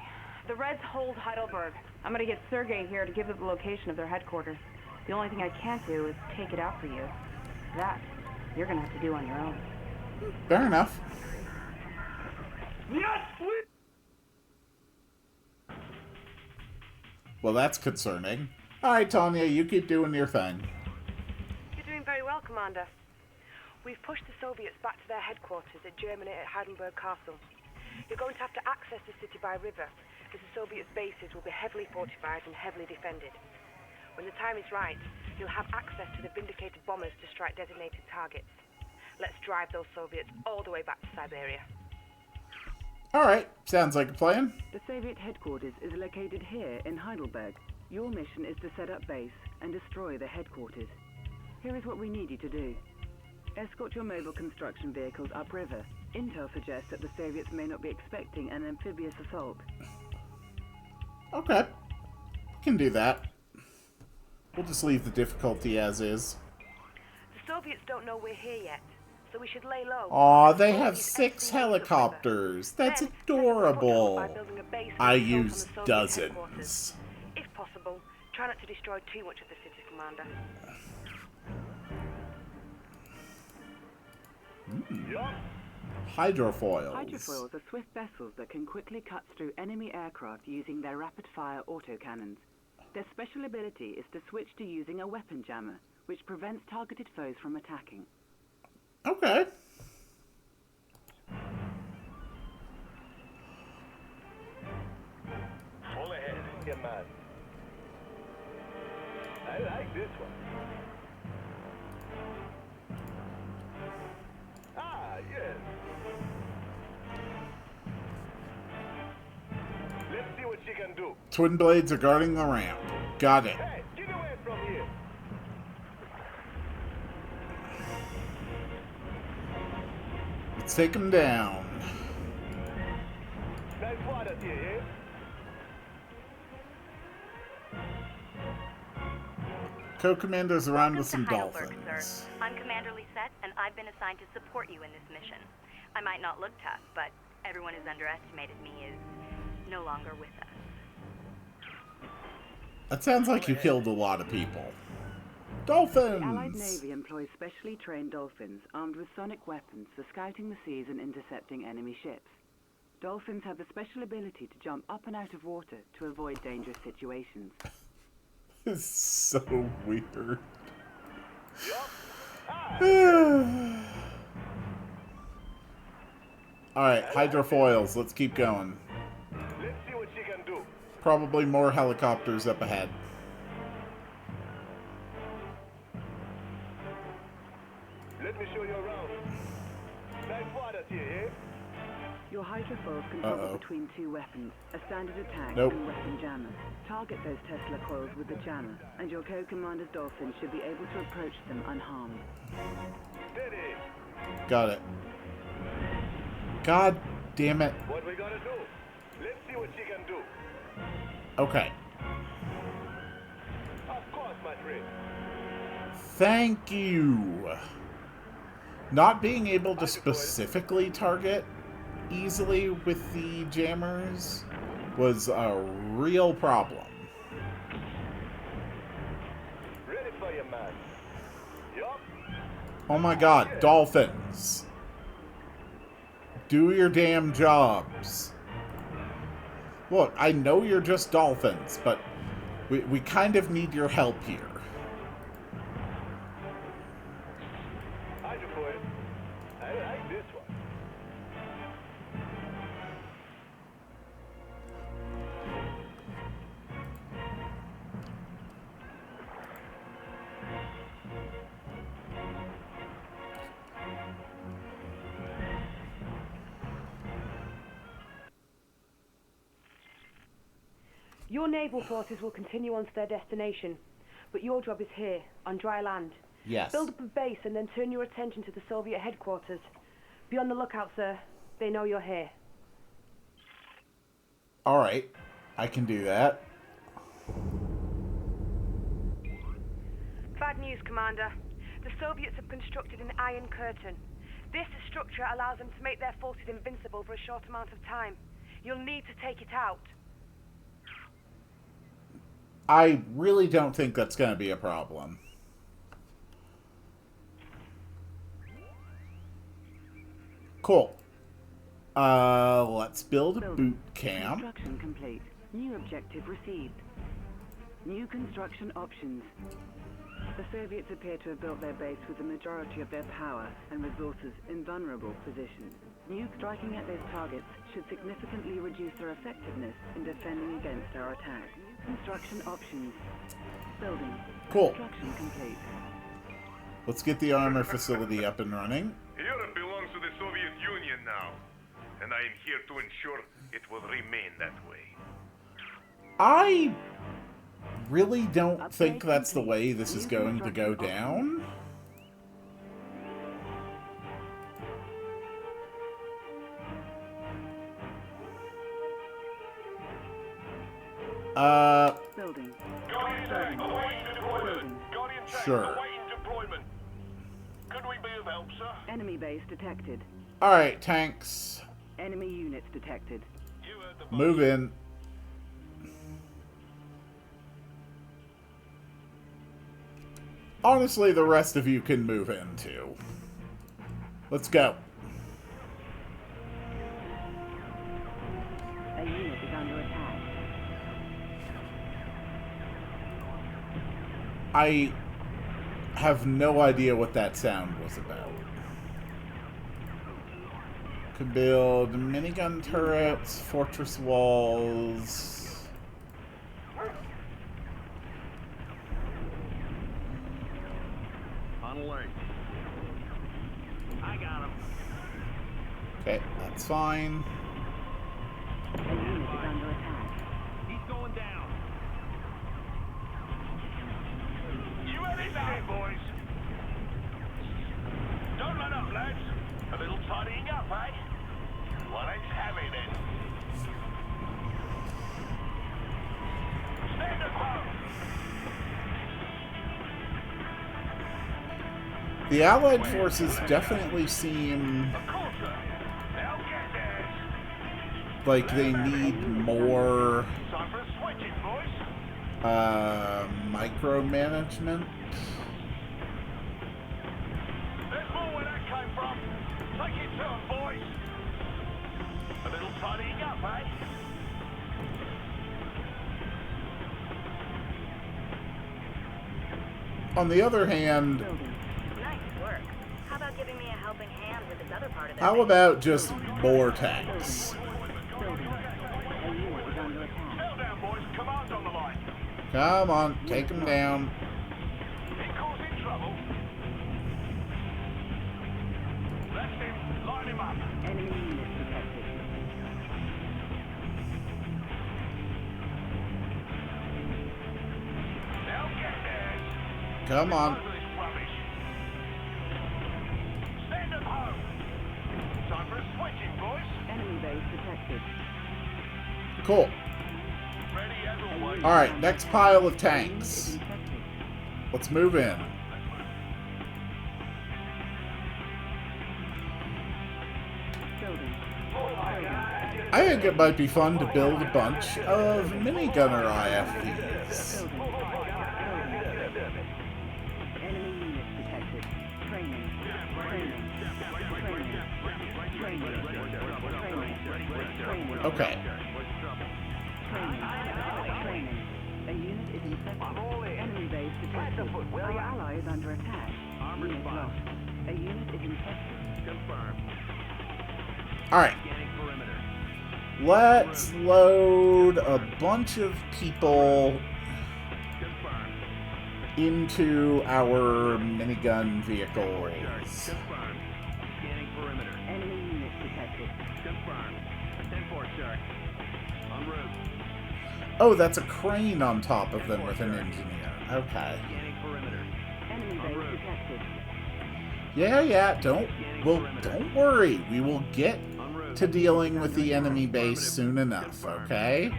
The Reds hold Heidelberg. I'm gonna get Sergei here to give them the location of their headquarters. The only thing I can't do is take it out for you. That, you're gonna have to do on your own. Fair enough. Well, that's concerning. Alright, Tanya, you keep doing your thing. You're doing very well, Commander. We've pushed the Soviets back to their headquarters at Germany at Heidelberg Castle. You're going to have to access the city by river, as the Soviets' bases will be heavily fortified and heavily defended. When the time is right, you'll have access to the Vindicator bombers to strike designated targets. Let's drive those Soviets all the way back to Siberia. Alright, sounds like a plan. The Soviet headquarters is located here in Heidelberg. Your mission is to set up base and destroy the headquarters. Here is what we need you to do. Escort your mobile construction vehicles upriver. Intel suggests that the Soviets may not be expecting an amphibious assault. Okay. Can do that. We'll just leave the difficulty as is. The Soviets don't know we're here yet, so we should lay low. Aw, they have 6 helicopters. That's adorable. I use dozens. If possible, try not to destroy too much of the city, Commander. Hydrofoils. Hydrofoils are swift vessels that can quickly cut through enemy aircraft using their rapid-fire autocannons. Their special ability is to switch to using a weapon jammer, which prevents targeted foes from attacking. Okay. Pull ahead, you man. I like this one. Ah, yes. Let's see what she can do. Twin blades are guarding the ramp. Got it. Hey, get away from here. Let's take him down. Nice water here, eh? Co-commanders around with some Welcome to dolphins. Heidelberg, sir. I'm Commander Lisette, and I've been assigned to support you in this mission. I might not look tough, but everyone who's underestimated me is no longer with us. That sounds like you killed a lot of people. Dolphins! The Allied Navy employs specially trained dolphins armed with sonic weapons for scouting the seas and intercepting enemy ships. Dolphins have the special ability to jump up and out of water to avoid dangerous situations. It's so weird. Alright, hydrofoils. Let's keep going. Let's see what she can do. Probably more helicopters up ahead. Let me show you around. Your hydrofoils can toggle between two weapons, a standard attack Nope. and weapon jammer. Target those Tesla coils with the jammer, and your co-commander's dolphin should be able to approach them unharmed. Steady. Got it. God damn it. What we gotta do? Let's see what she can do. Okay. Of course, my friend. Thank you. Not being able to specifically target easily with the jammers was a real problem. Ready for you, man. Yup. Oh my god, dolphins. Do your damn jobs. Look, I know you're just dolphins, but we kind of need your help here. Hydrofoil. I like this one. Your naval forces will continue on to their destination, but your job is here, on dry land. Yes. Build up a base and then turn your attention to the Soviet headquarters. Be on the lookout, sir. They know you're here. Alright, I can do that. Bad news, Commander. The Soviets have constructed an Iron Curtain. This structure allows them to make their forces invincible for a short amount of time. You'll need to take it out. I really don't think that's going to be a problem. Cool. Let's build a boot camp. Construction complete. New objective received. New construction options. The Soviets appear to have built their base with the majority of their power and resources in vulnerable positions. New striking at those targets should significantly reduce their effectiveness in defending against our attack. Construction options. Building. Cool. Construction complete. Let's get the armor facility up and running. Europe belongs to the Soviet Union now, and I am here to ensure it will remain that way. I really don't think that's the way this is going to go down. Building. Sure. Could we be of help, sir? Enemy base detected. Alright, tanks. Enemy units detected. Move in. Honestly, the rest of you can move in too. Let's go. A unit is under attack. I have no idea what that sound was about. Could build minigun turrets, fortress walls. On lane. I got him. Okay, that's fine. A unit is under attack. He's going down. You ready now, boys? Don't let up, lads. A little tidying up, eh? Well, let's have it then. Stand up. The Allied forces definitely seem like they need more micromanagement. There's more where that came from. Take it to 'em, boys. A little tidying up, eh? On the other hand, Nice work. How about giving me a helping hand with this other part of the how about just more tanks? Settle down, boys. Command's on the line. Come on, take them down. He causing trouble. That's him. Line him up. Enemy units detected. Come on. Stand up home. Time for a switching, boys. Enemy base detected. Cool. Ready as always. Alright, next pile of tanks. Let's move in. I think it might be fun to build a bunch of minigunner IFVs. Enemy units detected. Training. Okay. Training. A unit is infected. Enemy base detected. Our ally is under attack. Unit lost. A unit is infected. Confirmed. Alright. Let's load a bunch of people into our minigun vehicles. Confirmed. Scanning perimeter. Enemy units detected. Confirmed. 10-4, sir. En route. Oh, that's a crane on top of them with an engineer. Okay. Scanning perimeter. Enemy base detected. Yeah, don't worry. We will get to dealing with the enemy base soon enough, okay?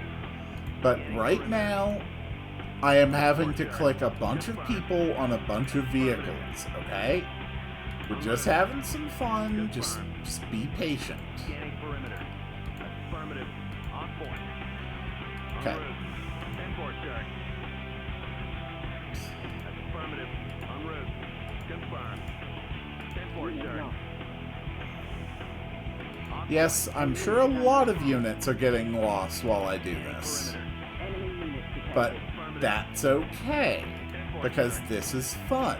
But right now, I am having to click a bunch of people on a bunch of vehicles, okay? We're just having some fun. Just be patient. Scanning perimeter. Affirmative. On point. Okay. 10-4, sir. Affirmative. En route. Confirmed. 10-4, sir. Yes, I'm sure a lot of units are getting lost while I do this. But that's okay, because this is fun.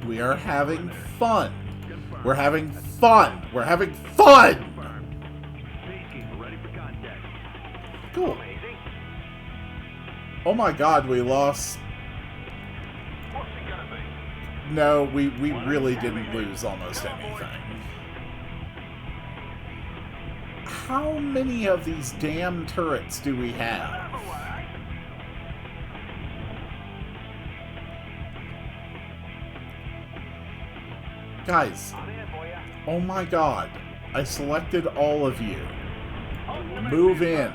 We are having fun. We're having fun. We're having fun! Cool. Oh my god, we lost... No, we really didn't lose almost anything. How many of these damn turrets do we have? Guys, oh my god, I selected all of you. Move in.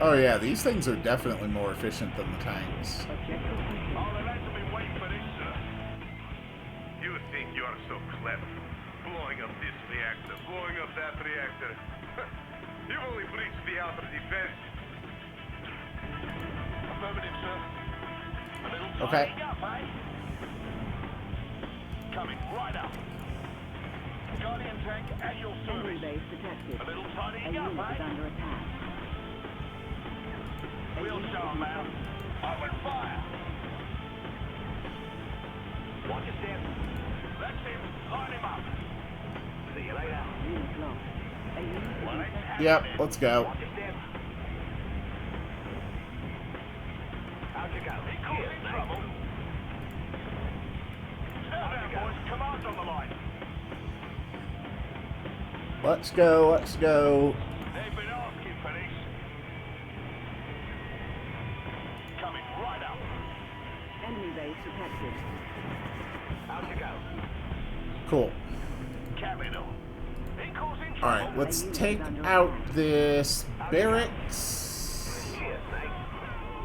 Oh yeah, these things are definitely more efficient than the tanks. You think you are so clever, blowing up this reactor, blowing up that reactor. You've only breached the outer defense. Affirmative, sir. A little Okay. up, eh? Coming right up. Guardian tank at your service. Enemy base detected. A little A tidying unit up, is eh? under attack. We'll show 'em out. Open fire! Watch your step. That's him. Line him up. See you later. Unit lost. A unit is infected. Yep, let's go. Watch your step. How'd you go? He causing trouble. Stand down, boys. Command's on the line. Let's go, let's go. They've been asking for this. Coming right up. Enemy base detected. How'd you go? Cool. Capital. He causing trouble. Alright, let's take out this barracks. Cheers, mate.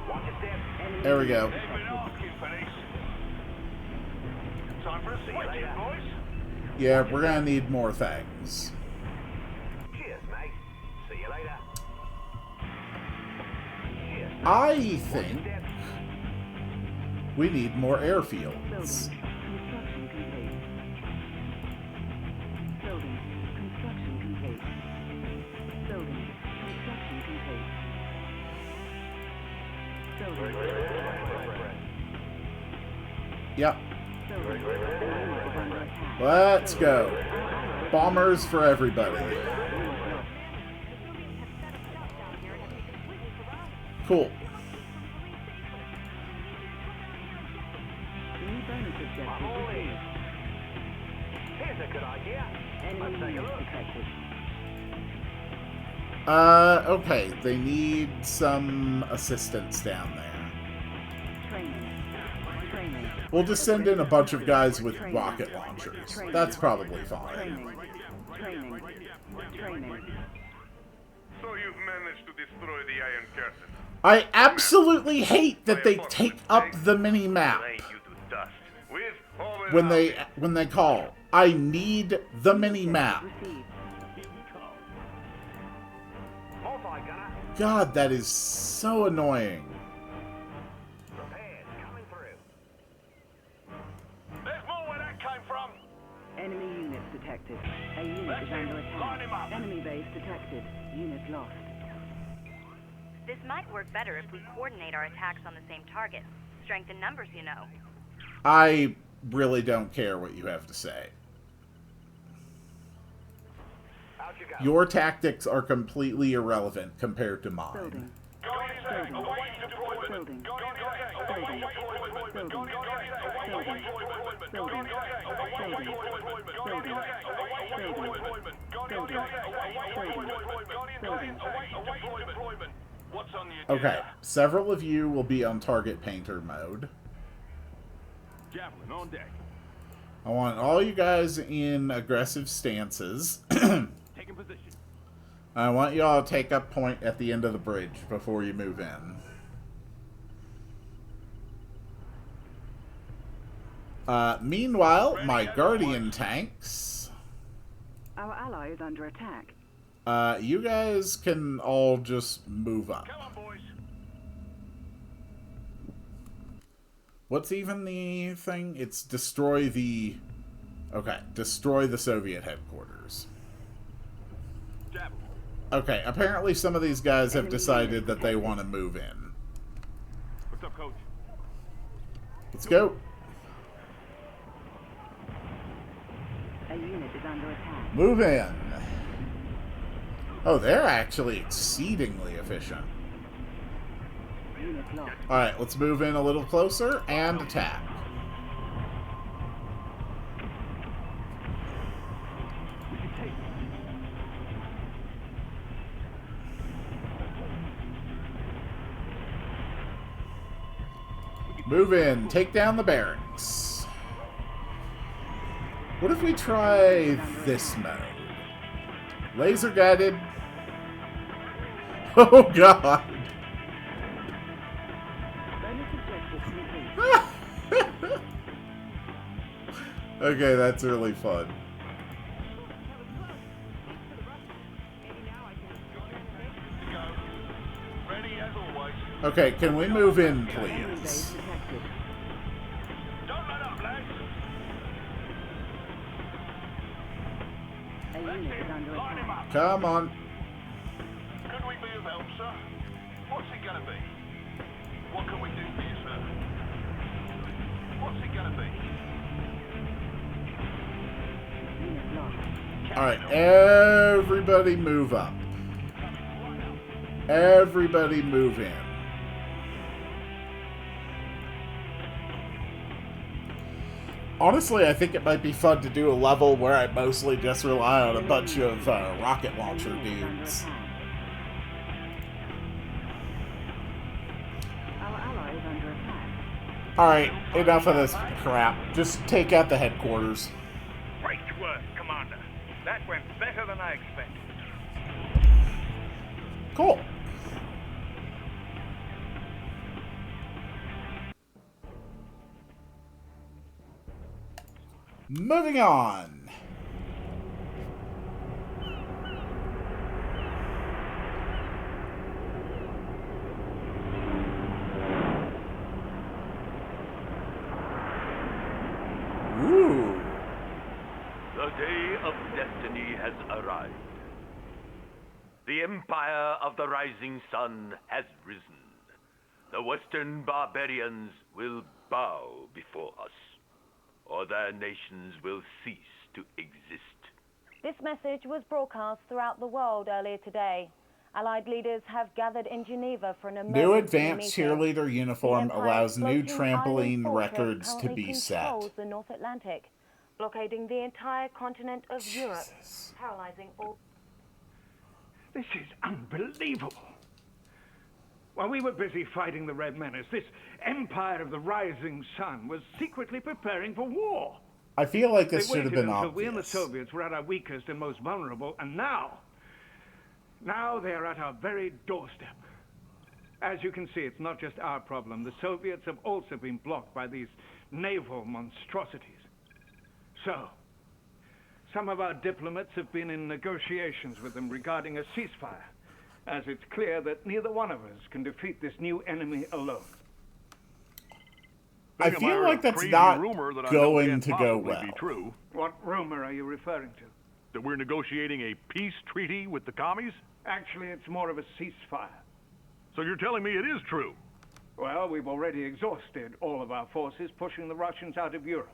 Watch your step. There we go. They've been asking for this. Time for a switch, boys. Yeah, we're gonna need more things. Cheers, mate. See you later. Cheers. I think we need more airfields. Construction complete. Building. Construction complete. Building. Construction complete. Building. Yep. Building. Let's go. Bombers for everybody. Cool. Here's a good idea. Let's take a look. Okay, they need some assistance down there. We'll just send in a bunch of guys with rocket launchers. That's probably fine. So you've managed to destroy the Iron Curtain. I absolutely hate that they take up the mini-map when they call. I need the mini-map. God, that is so annoying. There's more where that came from. Enemy units detected. A unit is under attack. Enemy base detected. Unit lost. This might work better if we coordinate our attacks on the same target. Strength in numbers, you know. I really don't care what you have to say. Your tactics are completely irrelevant compared to mine. Okay, several of you will be on target painter mode. Javelin on deck. I want all you guys in aggressive stances. Taking position. I want you all to take up point at the end of the bridge before you move in. Meanwhile, my Guardian tanks... Our ally is under attack. You guys can all just move up. Come on, boys. What's even the thing? It's destroy the... Okay, destroy the Soviet headquarters. Okay, apparently some of these guys have decided that they want to move in. What's up, Coach? Let's go. A unit is under attack. Move in. Oh, they're actually exceedingly efficient. Unit lost. Alright, let's move in a little closer and attack. Move in. Take down the barracks. What if we try this mode? Laser guided. Oh god. Okay, that's really fun. Okay, can we move in, please? Don't let up, lads. A unit is under attack. Come on. Could we be of help, sir? What's it gonna be? What can we do for you, sir? What's it gonna be? Unit lost. Alright, everybody move up. Everybody move in. Honestly, I think it might be fun to do a level where I mostly just rely on a bunch of rocket launcher dudes. Our ally is under attack. Alright, enough of this crap. Just take out the headquarters. Great work, Commander. That went better than I expected. Cool. Moving on. Ooh. The day of destiny has arrived. The empire of the rising sun has risen. The Western barbarians will bow before us. or their nations will cease to exist. This message was broadcast throughout the world earlier today. Allied leaders have gathered in Geneva for an emergency New advanced meeting. cheerleader uniform The Empire's allows new floating island trampoline fortress records to currently be set. controls the North Atlantic, blockading the entire continent of Europe, paralyzing all. This is unbelievable. While we were busy fighting the Red Menace, this Empire of the Rising Sun was secretly preparing for war. I feel like this They should have waited been until we and the obvious. Soviets were at our weakest and most vulnerable, and now they are at our very doorstep. As you can see, it's not just our problem. The Soviets have also been blocked by these naval monstrosities. So, some of our diplomats have been in negotiations with them regarding a ceasefire, as it's clear that neither one of us can defeat this new enemy alone. I feel like that's not going to go well. True. What rumor are you referring to? That we're negotiating a peace treaty with the commies? Actually, it's more of a ceasefire. So you're telling me it is true? Well, we've already exhausted all of our forces pushing the Russians out of Europe.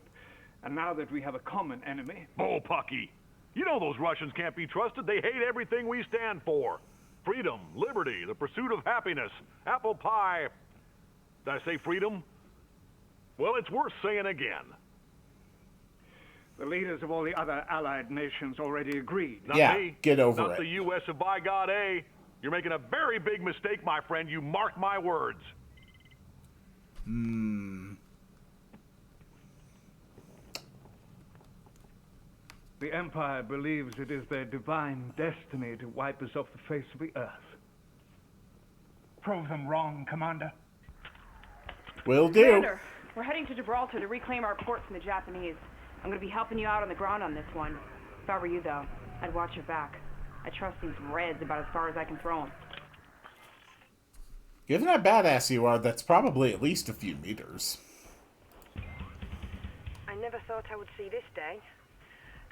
And now that we have a common enemy... Bullpucky! You know those Russians can't be trusted. They hate everything we stand for. Freedom, liberty, the pursuit of happiness, apple pie. Did I say freedom? Well, it's worth saying again. The leaders of all the other allied nations already agreed. Not me. Get over Not it. the U.S. of by God, eh? You're making a very big mistake, my friend. You mark my words. The Empire believes it is their divine destiny to wipe us off the face of the earth. Prove them wrong, Commander. Will do. Commander, we're heading to Gibraltar to reclaim our port from the Japanese. I'm going to be helping you out on the ground on this one. If I were you, though, I'd watch your back. I trust these Reds about as far as I can throw them. Given how badass you are, that's probably at least a few meters. I never thought I would see this day.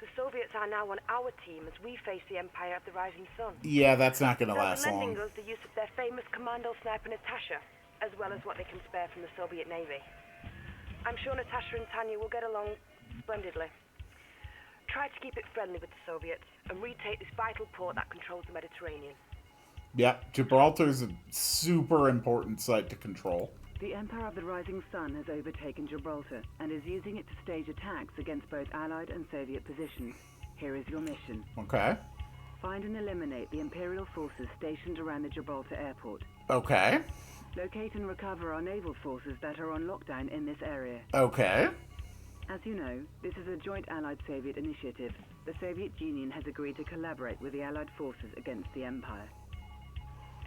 The Soviets are now on our team as we face the Empire of the Rising Sun. Yeah, that's not going to They'll last be lending long. us the use of their famous commando sniper Natasha, as well as what they can spare from the Soviet Navy. I'm sure Natasha and Tanya will get along splendidly. Try to keep it friendly with the Soviets and retake this vital port that controls the Mediterranean. Yep, Gibraltar's a super important site to control. The Empire of the Rising Sun has overtaken Gibraltar and is using it to stage attacks against both Allied and Soviet positions. Here is your mission. Okay. Find and eliminate the Imperial forces stationed around the Gibraltar airport. Okay. Locate and recover our naval forces that are on lockdown in this area. Okay. As you know, this is a joint Allied-Soviet initiative. The Soviet Union has agreed to collaborate with the Allied forces against the Empire.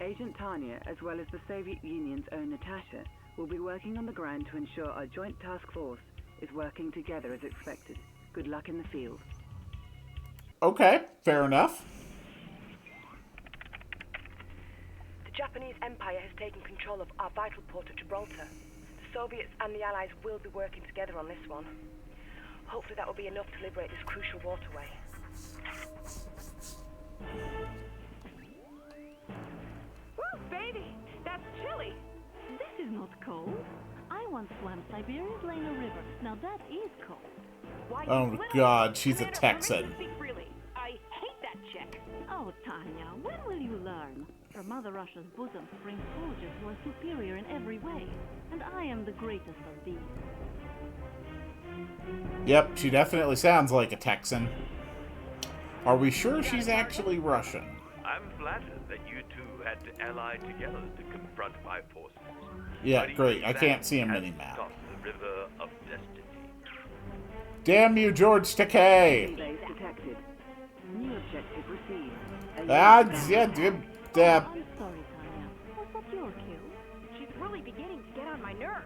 Agent Tanya, as well as the Soviet Union's own Natasha, will be working on the ground to ensure our joint task force is working together as expected. Good luck in the field. Okay, fair enough. The Japanese Empire has taken control of our vital port of Gibraltar. The Soviets and the Allies will be working together on this one. Hopefully that will be enough to liberate this crucial waterway. Woo, baby! That's chilly! This is not cold. I once swam Siberia's Lena River. Now that is cold. Why, Oh god, she's a Texan. I hate that chick. Oh, Tanya, when will you learn? From Mother Russia's bosom spring soldiers who are superior in every way, and I am the greatest of these. Yep, she definitely sounds like a Texan. Are we sure she's actually Russian? I'm flattered that you two had to ally together to confront my forces. Yeah, But great. I each can't man see a has mini-map. crossed the river of destiny. Damn you, George Takei! Base detected. New objective received. Ah, yeah, I'm sorry, Tanya. Was that your kill? She's really beginning to get on my nerves.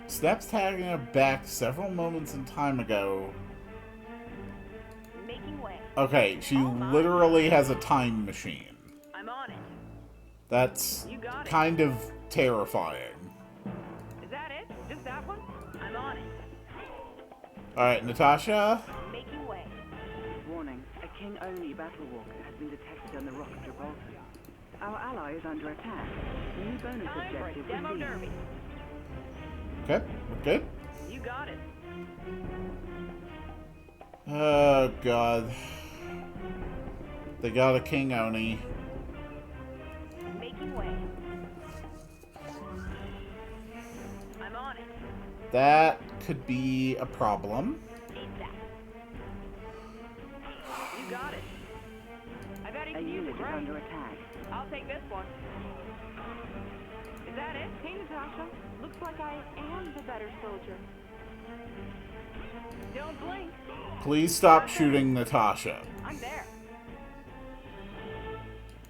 Steps tagging her back several moments in time ago. Making way. Okay, she literally has a time machine. I'm on it. That's You got it. kind of terrifying. Is that it? Just that one? I'm on it. Alright, Natasha. Making way. Warning, a King-only battle walker has been detected on the Rock of Gibraltar. Our ally is under attack. New bonus Time for a objective demo received. derby. Okay, we're good. You got it. Oh, God. They got a King Oni. Making way. I'm on it. That could be a problem. You got it. I bet he can use it, right? Under attack. I'll take this one. Is that it? Hey, Natasha. Looks like I am the better soldier. Don't blink. Please stop shooting Natasha. I'm there.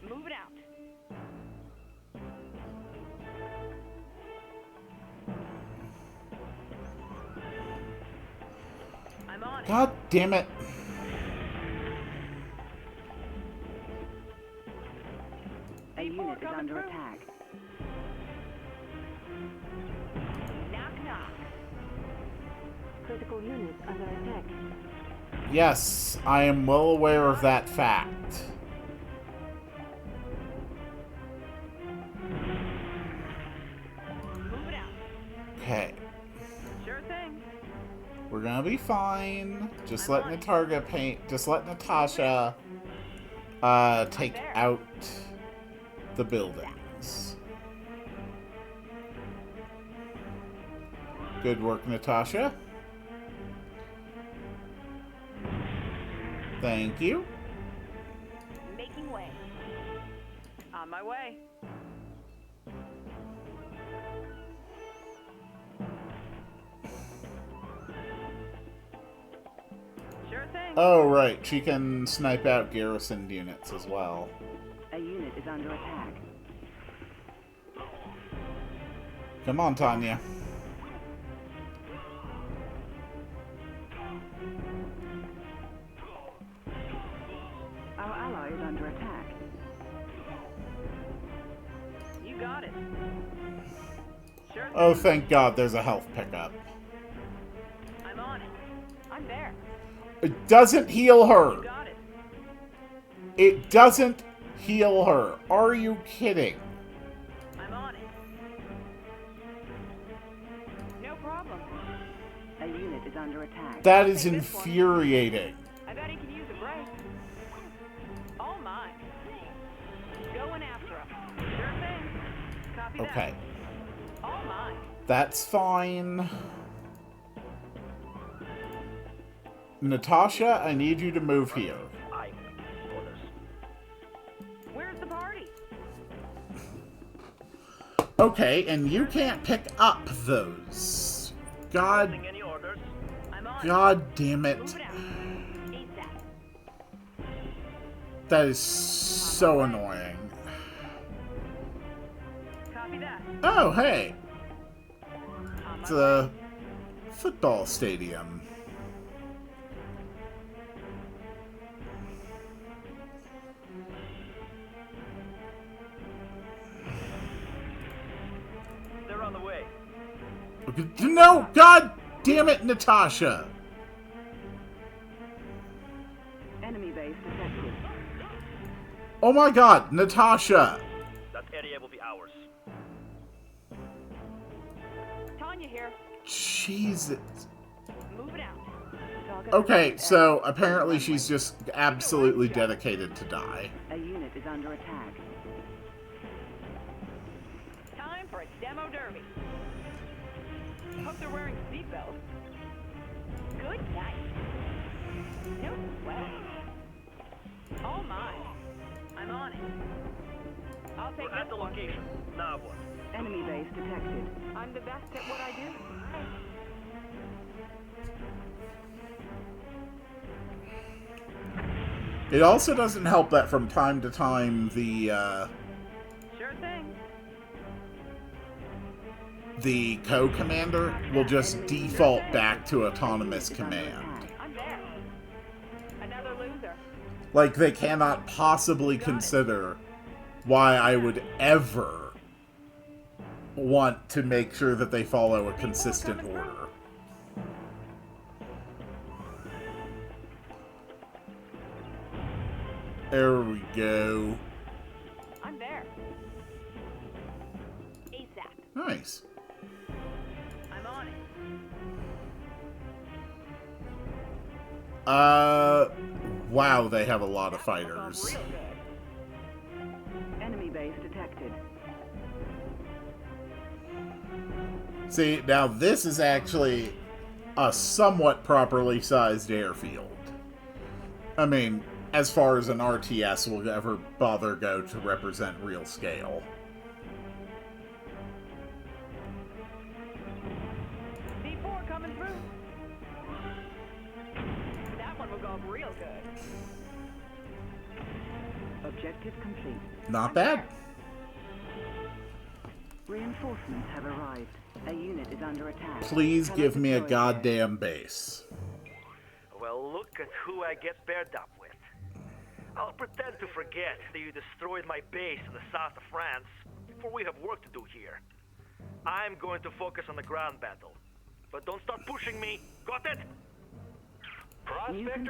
Move it out. I'm on it. God damn it. A unit is under attack. Knock, knock. Critical unit under attack. Yes, I am well aware of that fact. Move it out. Okay. Sure thing. We're gonna be fine. Just let Natasha take out the buildings. Good work, Natasha. Thank you. Making way. On my way. Sure thing. Oh, right. She can snipe out garrisoned units as well. A unit is under attack. Come on, Tanya. Our ally is under attack. You got it. Sure. Oh, thank God there's a health pickup. I'm on it. I'm there. It doesn't heal her. You got it. It doesn't heal her. Are you kidding? I'm on it. No problem. A unit is under attack. That is infuriating. I bet he can use a break. All mine. Going after him. Sure thing. Copy that. Okay. All mine. That's fine. Natasha, I need you to move here. Where's the party? Okay, and you can't pick up those. God. God damn it. That is so annoying. Copy that. Oh, hey. It's a football stadium. They're on the way. No! God damn it, Natasha! Enemy base detected. Oh my God, Natasha! That area will be ours. Tanya here. Jesus. Move it out. Okay, so apparently she's just absolutely dedicated to die. A unit is under attack. Time for a demo derby. Hope they're wearing seatbelts. Good night. No sweat. All mine. I'm on it. I'll take We're at the location. Now what? Enemy base detected. I'm the best at what I do. It also doesn't help that from time to time Sure thing. the co-commander will just default back to autonomous command. I'm there. Another loser. Like, they cannot possibly consider why I would ever want to make sure that they follow a consistent order. There we go. I'm there. ASAP. Nice. I'm on it. Wow, they have a lot of fighters. Enemy base detected. See, now this is actually a somewhat properly sized airfield. I mean, as far as an RTS will ever bother go to represent real scale. D4 coming through. That one will go real good. Objective complete. Not bad. Reinforcements have arrived. A unit is under attack. Please give me a goddamn base. Well, look at who I get paired up with. I'll pretend to forget that you destroyed my base in the south of France, for we have work to do here. I'm going to focus on the ground battle. But don't start pushing me. Got it?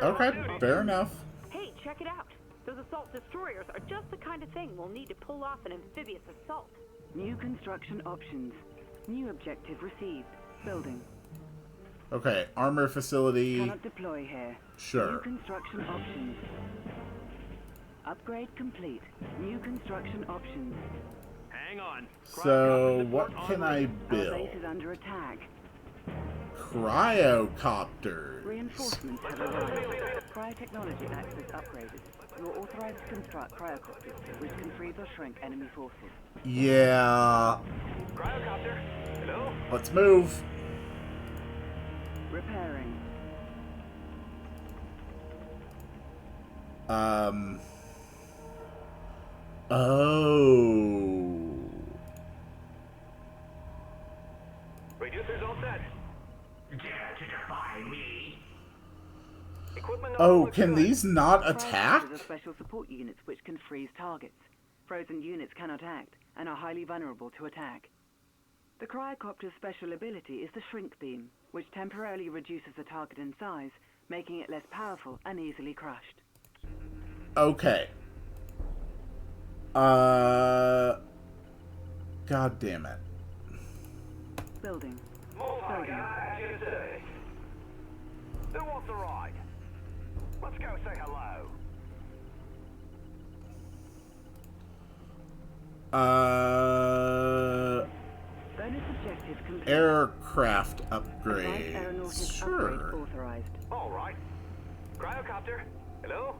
Okay, fair enough. Hey, check it out. Those assault destroyers are just the kind of thing we'll need to pull off an amphibious assault. New construction options. New objective received. Building. Okay, armor facility. Cannot deploy here. Sure. New construction options. Upgrade complete. New construction options. Hang on. So, what can I Our build? base is under attack. Cryocopters. Reinforcements have arrived. Cryotechnology access upgraded. You are authorized to construct cryocopters, which can freeze or shrink enemy forces. Yeah. Cryocopter. Hello? Let's move. Repairing. Oh. Reducers all set. Dare to defy me? Equipment Oh, can these not attack? Cryocopters are special support units which can freeze targets. Frozen units cannot act and are highly vulnerable to attack. The cryocopter's special ability is the shrink beam, which temporarily reduces the target in size, making it less powerful and easily crushed. Okay. God damn it. Building. Building. Who wants a ride? Let's go say hello. Bonus objective complete. Aircraft Advanced upgrades. aeronautics Sure. upgrade authorized. All right. Cryocopter. Hello?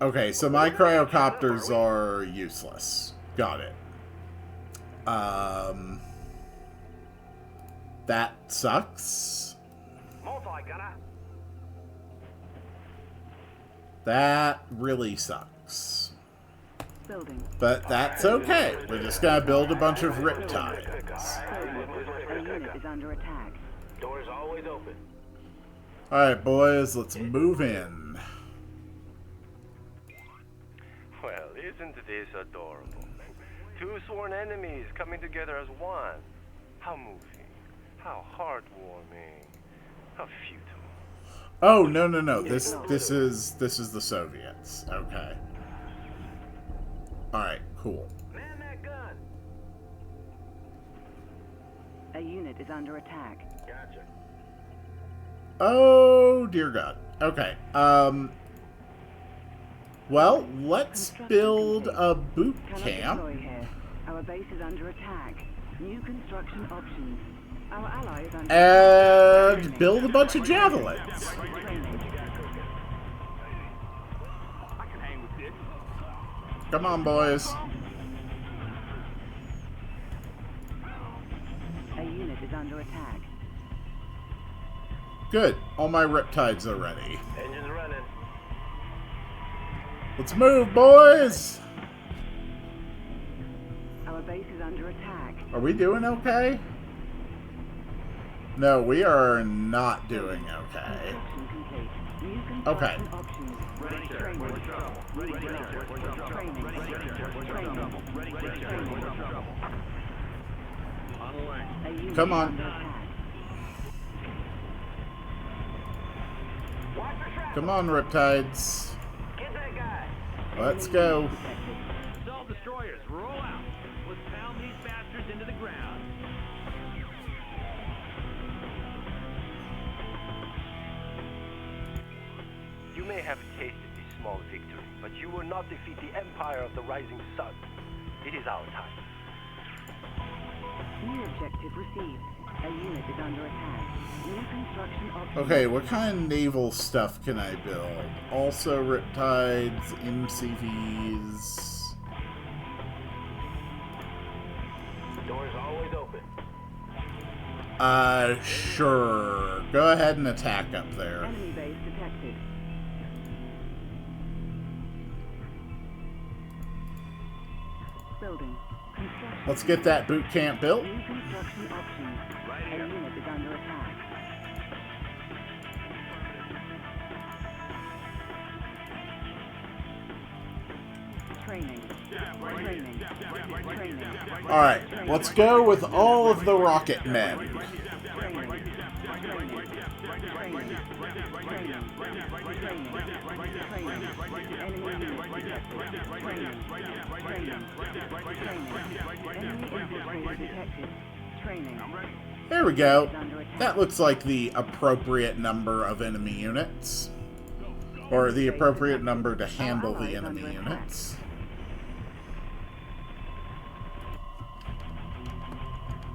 Okay, so my cryocopters are useless. Got it. That sucks. Multi-gunner. That really sucks. Building. But that's okay. We're just gonna build a bunch of riptides. A unit is under attack. Doors always open. Alright, boys, let's move in. Well, isn't this adorable? Two sworn enemies coming together as one. How moving. How heartwarming. How futile. Oh, no. This is the Soviets. Okay. Alright, cool. Man that gun. A unit is under attack. Gotcha. Oh, dear God. Okay. Well, let's build a boot Cannot camp. deploy here. Our base is under attack. New construction options. Our ally is under And build a bunch of javelins. I can hang with this. Come on, boys. A unit is under attack. Good. All my riptides are ready. Engines running. Let's move, boys! Our base is under attack. Are we doing okay? No, we are not doing okay. Construction complete. New Okay. construction options. Training. Training. A unit Come is on. under attack. Come on, riptides. Get that guy. Let's go. Assault destroyers, roll out. Let's pound these bastards into the ground. may have tasted this small victory, but you will not defeat the Empire of the Rising Sun. It is our time. New objective received. A unit is under attack. New construction options. Okay, what kind of naval stuff can I build? Also Riptides, MCVs. The door is always open. Sure. Go ahead and attack up there. Enemy base detected. Building. Construction. Let's get that boot camp built. New construction options. A unit is under attack. Training. Training. Training. Alright, let's go with all of the rocket men. There we go. That looks like the appropriate number of enemy units. Or the appropriate number to handle the enemy units.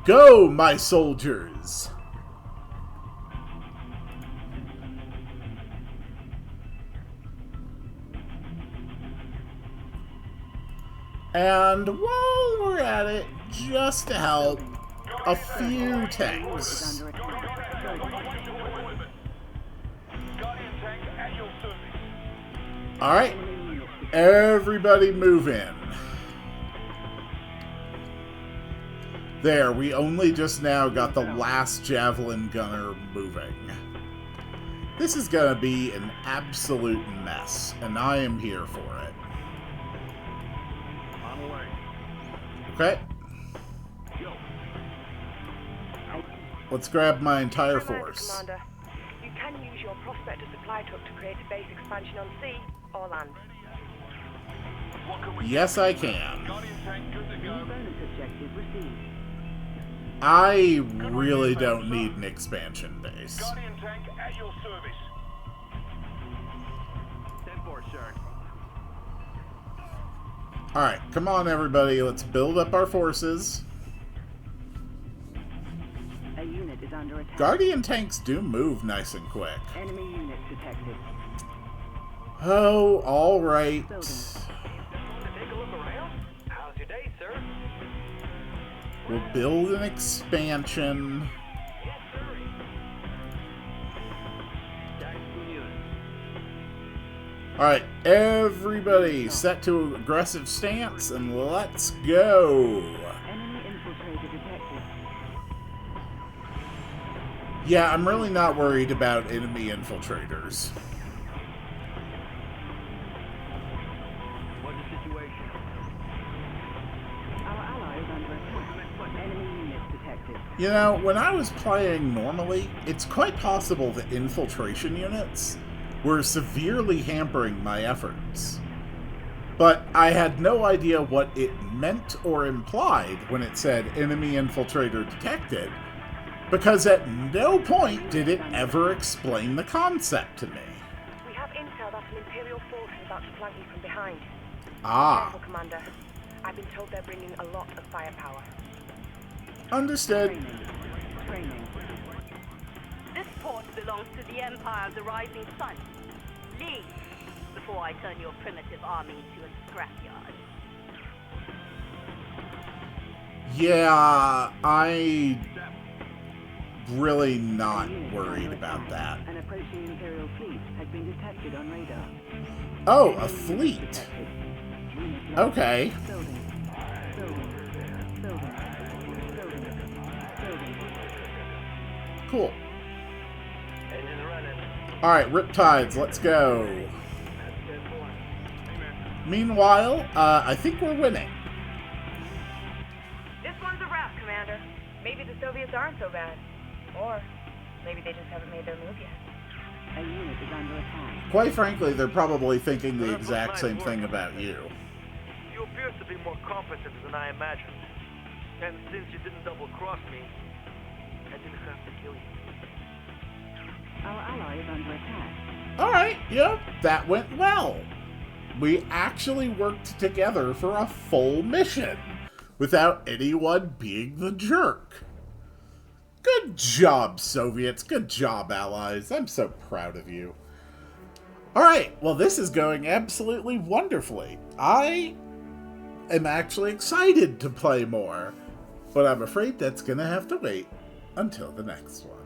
Go, my soldiers! And while we're at it, just to help, a few tanks. Alright, everybody move in. There, we only just now got the last javelin gunner moving. This is gonna be an absolute mess, and I am here for it. On the way. Okay. Let's grab my entire force. Commander, you can use your Prospector supply truck to create a base expansion on sea or land. Yes, I can. Bonus objective received. I really don't need an expansion base. Guardian tank at your service. 10-4, sir. Alright, come on everybody, let's build up our forces. A unit is under attack. Guardian tanks do move nice and quick. Enemy unit detected. Oh, alright. Take a look around. How's your day, sir? We'll build an expansion. Alright, everybody set to aggressive stance and let's go. Enemy infiltrator detected. Yeah, I'm really not worried about enemy infiltrators. What's the situation? Our ally is under attack. Enemy units detected. You know, when I was playing normally, it's quite possible that infiltration units were severely hampering my efforts. But I had no idea what it meant or implied when it said enemy infiltrator detected, because at no point did it ever explain the concept to me. We have intel that an Imperial force is about to flank you from behind. Ah. Careful, Commander. I've been told they're bringing a lot of firepower. Understood. Training. This port belongs to the Empire of the Rising Sun. Leave before I turn your primitive army into a scrapyard. Yeah, I really not worried about that. An approaching Imperial fleet has been detected on radar. Oh, a fleet. Okay. Cool. Alright, Riptides, let's go. Meanwhile, I think we're winning. This one's a wrap, Commander. Maybe the Soviets aren't so bad. Or maybe they just haven't made their move yet. A unit is under attack. Quite frankly, they're probably thinking the exact same thing about you. You appear to be more competent than I imagined. And since you didn't double-cross me, I didn't have to kill you. Our ally is under attack. Alright, yeah, that went well. We actually worked together for a full mission without anyone being the jerk. Good job, Soviets. Good job, Allies. I'm so proud of you. Alright, well, this is going absolutely wonderfully. I am actually excited to play more, but I'm afraid that's going to have to wait until the next one.